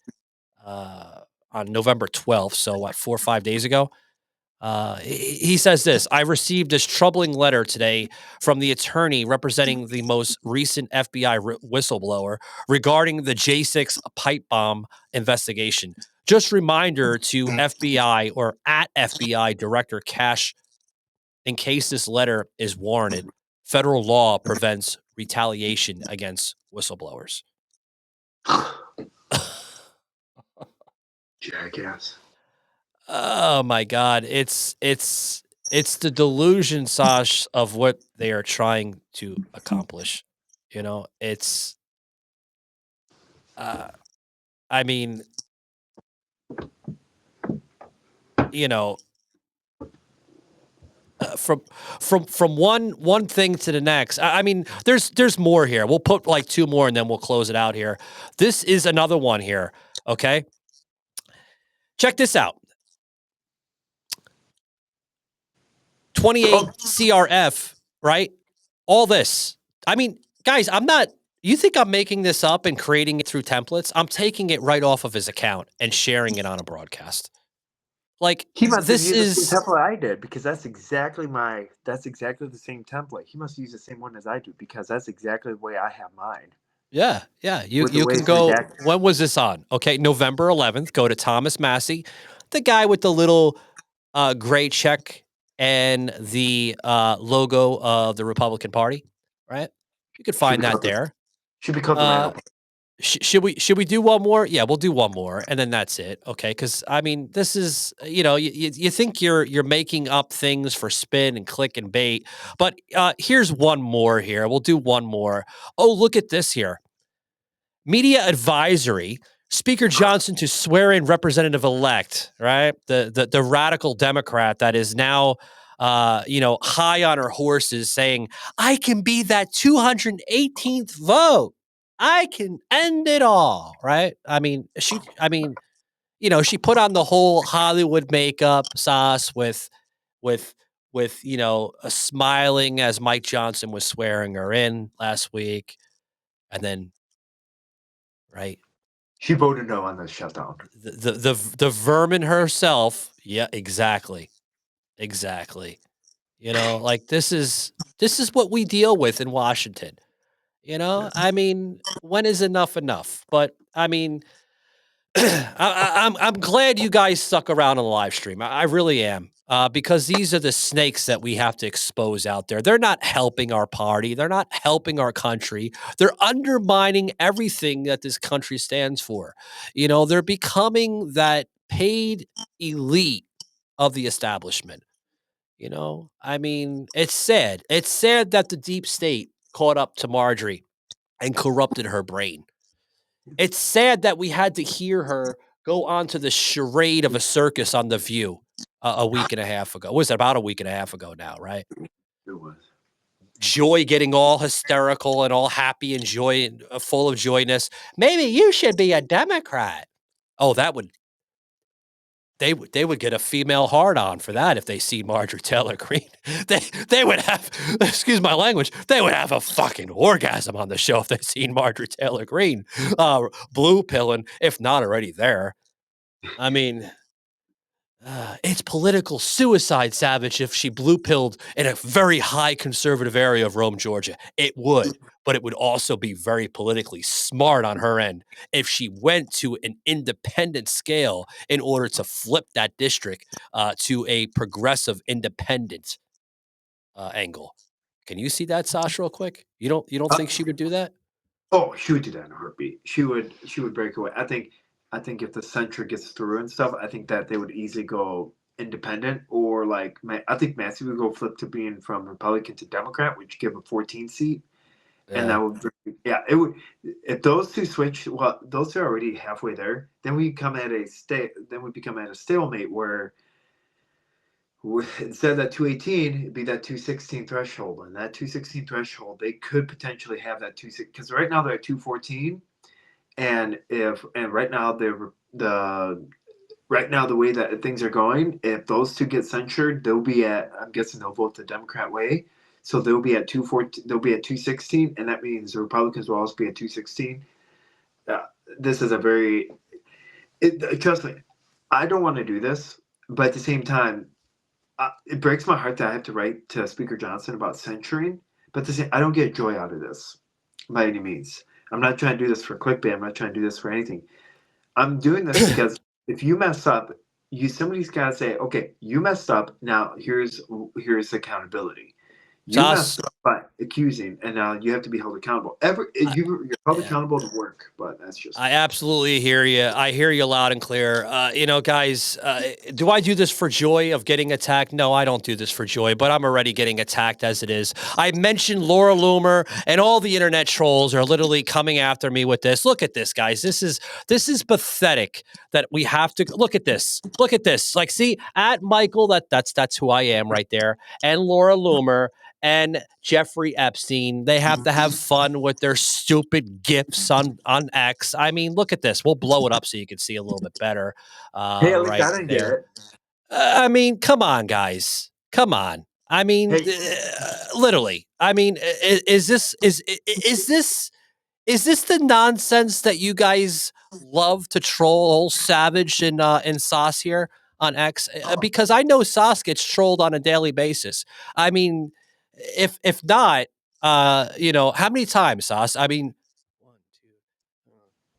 Speaker 3: on November 12th, so what, 4 or 5 days ago? He says this: I received this troubling letter today from the attorney representing the most recent FBI whistleblower regarding the J6 pipe bomb investigation. Just reminder to FBI or at FBI Director Cash, in case this letter is warranted, federal law prevents retaliation against whistleblowers.
Speaker 6: Jackass.
Speaker 3: Oh my God. It's the delusion, Sash, of what they are trying to accomplish. It's I mean, from one thing to the next. I mean, there's more here. We'll put like 2 more and then we'll close it out here. This is another one here. Okay. Check this out. 28 CRF, right? All this. I mean, guys, you think I'm making this up and creating it through templates? I'm taking it right off of his account and sharing it on a broadcast. Like,
Speaker 6: he must
Speaker 3: this
Speaker 6: have used
Speaker 3: is
Speaker 6: the same template I did, because that's exactly the same template. He must use the same one as I do, because that's exactly the way I have mine.
Speaker 3: Yeah. You can go. When was this on? Okay, November 11th. Go to Thomas Massie, the guy with the little gray check and the logo of the Republican Party, right? You could find that there.
Speaker 6: Should be called the Randall.
Speaker 3: Should we do one more? Yeah, we'll do one more, and then that's it. Okay, because I mean, this is you think you're making up things for spin and click and bait, but here's one more here. We'll do one more. Oh, look at this here. Media advisory. Speaker Johnson to swear in representative-elect, right? The radical Democrat that is now, high on her horses, saying, "I can be that 218th vote. I can end it all," right? I mean, you know, she put on the whole Hollywood makeup sauce with, you know, a smiling as Mike Johnson was swearing her in last week. And then, right.
Speaker 6: She voted no on the shutdown.
Speaker 3: The vermin herself. Yeah, exactly. Exactly. You know, like this is what we deal with in Washington. You know, I mean, when is enough enough? But I mean, I'm glad you guys stuck around on the live stream. I really am, because these are the snakes that we have to expose out there. They're not helping our party. They're not helping our country. They're undermining everything that this country stands for. You know, they're becoming that paid elite of the establishment. You know, I mean, it's sad. It's sad that the deep state caught up to Marjorie and corrupted her brain. It's sad that we had to hear her go onto the charade of a circus on The View a week and a half ago. What was it, about a week and a half ago now, right?
Speaker 6: It was.
Speaker 3: Joy getting all hysterical and all happy and joy, full of joyness. Maybe you should be a Democrat. Oh, that would they would get a female hard on for that if they see Marjorie Taylor Greene. They would have, excuse my language, they would have a fucking orgasm on the show if they seen Marjorie Taylor Greene blue pilling, if not already there. I mean, it's political suicide, Savage, if she blue pilled in a very high conservative area of Rome, Georgia. It would, but it would also be very politically smart on her end if she went to an independent scale in order to flip that district to a progressive independent angle. Can you see that, Sasha, real quick? You don't think she would do that?
Speaker 6: Oh, she would do that in a heartbeat. She would break away. I think if the censure gets through and stuff, I think that they would easily go independent, or like I think Massie would go flip to being from Republican to Democrat, which give a 14 seat, and that would it would, if those two switch. Well, those two are already halfway there. Then we come at a stalemate where instead of that 218, it'd be that 216 threshold, and that 216 threshold, they could potentially have that 216, because right now they're at 214. And right now the way that things are going, if those two get censured, they'll be at, I'm guessing they'll vote the Democrat way, so they'll be at 214, they'll be at 216, and that means the Republicans will also be at 216. This is trust me, I don't want to do this, but at the same time, it breaks my heart that I have to write to Speaker Johnson about censuring, but I don't get joy out of this by any means. I'm not trying to do this for clickbait. I'm not trying to do this for anything. I'm doing this because if you mess up, somebody's got to say, okay, you messed up. Now here's accountability. You messed up by accusing, and now you have to be held accountable. You're held accountable to work, but that's just.
Speaker 3: I absolutely hear you. I hear you loud and clear. You know, guys, do I do this for joy of getting attacked? No, I don't do this for joy, but I'm already getting attacked as it is. I mentioned Laura Loomer, and all the internet trolls are literally coming after me with this. Look at this, guys. This is pathetic that we have to look at this. Look at this. Like, see, at Michael, that's who I am right there, and Laura Loomer and Jeffrey Epstein. They have to have fun with their stupid GIFs on X. I mean, look at this. We'll blow it up so you can see a little bit better.
Speaker 6: Hey, at least
Speaker 3: right
Speaker 6: I didn't get it.
Speaker 3: I mean, come on, guys. Come on. I mean, literally. I mean, is this the nonsense that you guys love to troll old Savage and Sauce here on X? Because I know Sauce gets trolled on a daily basis. I mean, if not, you know, how many times, Sauce? I mean,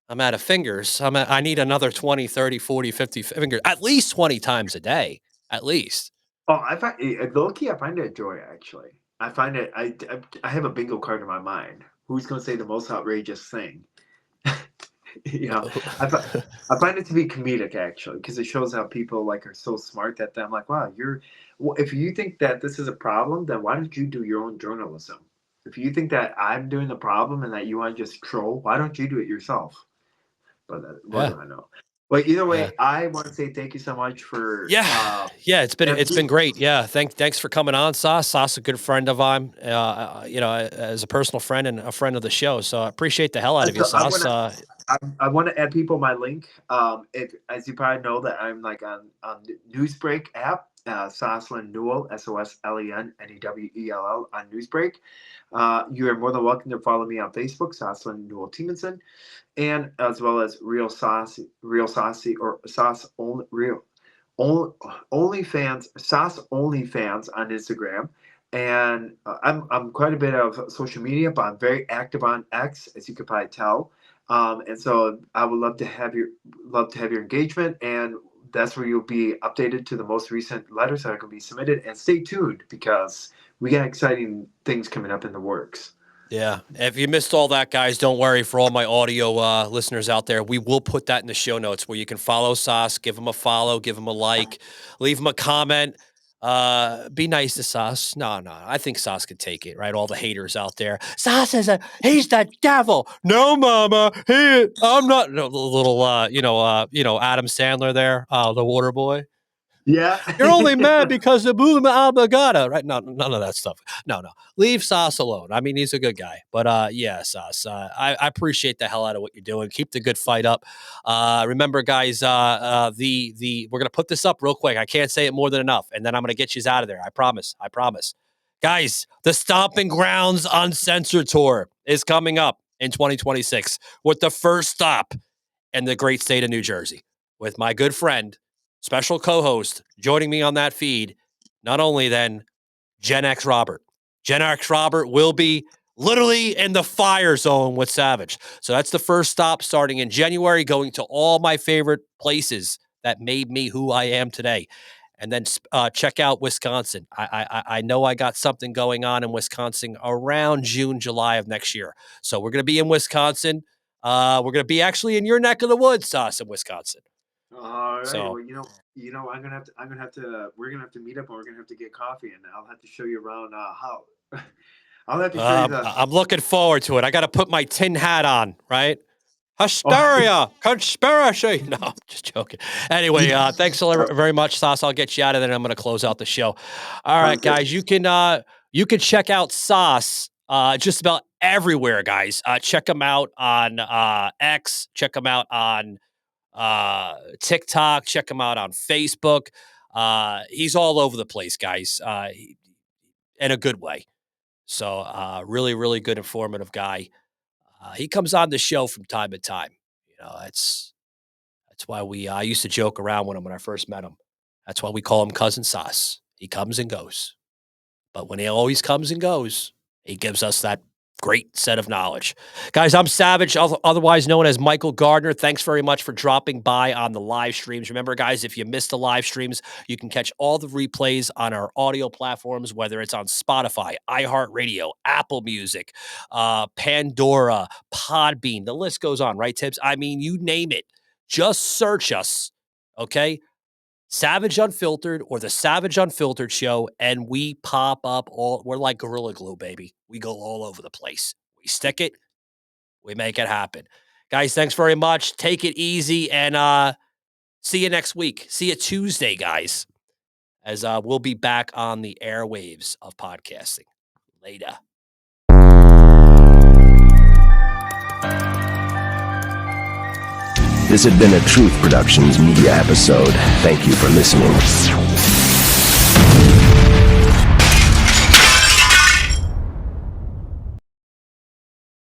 Speaker 3: I'm out of fingers. I need another 20, 30, 40, 50 fingers, at least 20 times a day, at least.
Speaker 6: Oh, I find low-key, I find it a joy, actually. I find it, I have a bingo card in my mind. Who's going to say the most outrageous thing? You know, I find it to be comedic, actually, because it shows how people like are so smart that I'm like, wow, if you think that this is a problem, then why don't you do your own journalism? If you think that I'm doing the problem and that you want to just troll, why don't you do it yourself? But what do I know? But either way, I want to say thank you so much for
Speaker 3: it's been great. Yeah, thanks for coming on, Sauce. Sauce, a good friend of mine, you know, as a personal friend and a friend of the show. So I appreciate the hell out of you, Sauce.
Speaker 6: I want to add people my link. As you probably know that I'm like on Newsbreak app, Soslen Newell, SOSLEN NEWELL on Newsbreak. You are more than welcome to follow me on Facebook, Soslen Newell Timonson, and as well as Real Saucy or Sauce Only Real OnlyFans, Sauce OnlyFans on Instagram. And I'm quite a bit of social media, but I'm very active on X, as you could probably tell. And so I would love to have your engagement, and that's where you'll be updated to the most recent letters that are going to be submitted. And stay tuned, because we got exciting things coming up in the works.
Speaker 3: Yeah. If you missed all that, guys, don't worry. For all my audio listeners out there, we will put that in the show notes where you can follow Sauce, give him a follow, give him a like, leave him a comment. Be nice to Sauce. No, I think Sauce could take it, right? All the haters out there. Sauce he's the devil. No, mama, I'm not. No, little, Adam Sandler there, the water boy.
Speaker 6: Yeah.
Speaker 3: You're only mad because of Boom Abagata, right? No, none of that stuff. No. Leave Sauce alone. I mean, he's a good guy. But yeah, Sauce, I appreciate the hell out of what you're doing. Keep the good fight up. Remember, guys, we're gonna put this up real quick. I can't say it more than enough, and then I'm gonna get you out of there. I promise. Guys, the Stomping Grounds Uncensored Tour is coming up in 2026 with the first stop in the great state of New Jersey with my good friend, special co-host, joining me on that feed, not only then Gen X Robert. Gen X Robert will be literally in the fire zone with Savage. So that's the first stop starting in January, going to all my favorite places that made me who I am today. And then check out Wisconsin. I know I got something going on in Wisconsin around June, July of next year. So we're going to be in Wisconsin. We're going to be actually in your neck of the woods, Sauce, in Wisconsin.
Speaker 6: All right.
Speaker 3: So,
Speaker 6: well, we're gonna have to meet up, and we're gonna have to get coffee, and I'll have to show you around how. I'll have to show you
Speaker 3: I'm looking forward to it. I got to put my tin hat on, right? Hysteria, conspiracy. No, I'm just joking. Anyway, thanks very much, Sauce. I'll get you out of there, and I'm going to close out the show. All right, guys, you can check out Sauce just about everywhere, guys. Check him out on X. Check him out on TikTok. Check him out on Facebook. He's all over the place, guys, in a good way. So really, really good, informative guy. He comes on the show from time to time. That's why I used to joke around with him when I first met him. That's why we call him Cousin Sauce. He comes and goes. But when he always comes and goes, he gives us that great set of knowledge. Guys, I'm Savage, otherwise known as Michael Gardner. Thanks very much for dropping by on the live streams. Remember, guys, if you missed the live streams, you can catch all the replays on our audio platforms, whether it's on Spotify, iHeartRadio, Apple Music, Pandora, Podbean. The list goes on, right, Tibbs? I mean, you name it. Just search us, okay? Savage Unfiltered or the Savage Unfiltered Show, and we pop up we're like Gorilla Glue, baby. We go all over the place. We stick it, we make it happen. Guys, thanks very much. Take it easy, and see you next week. See you Tuesday, guys, as we'll be back on the airwaves of podcasting. Later.
Speaker 9: This had been a Truth Productions media episode. Thank you for listening.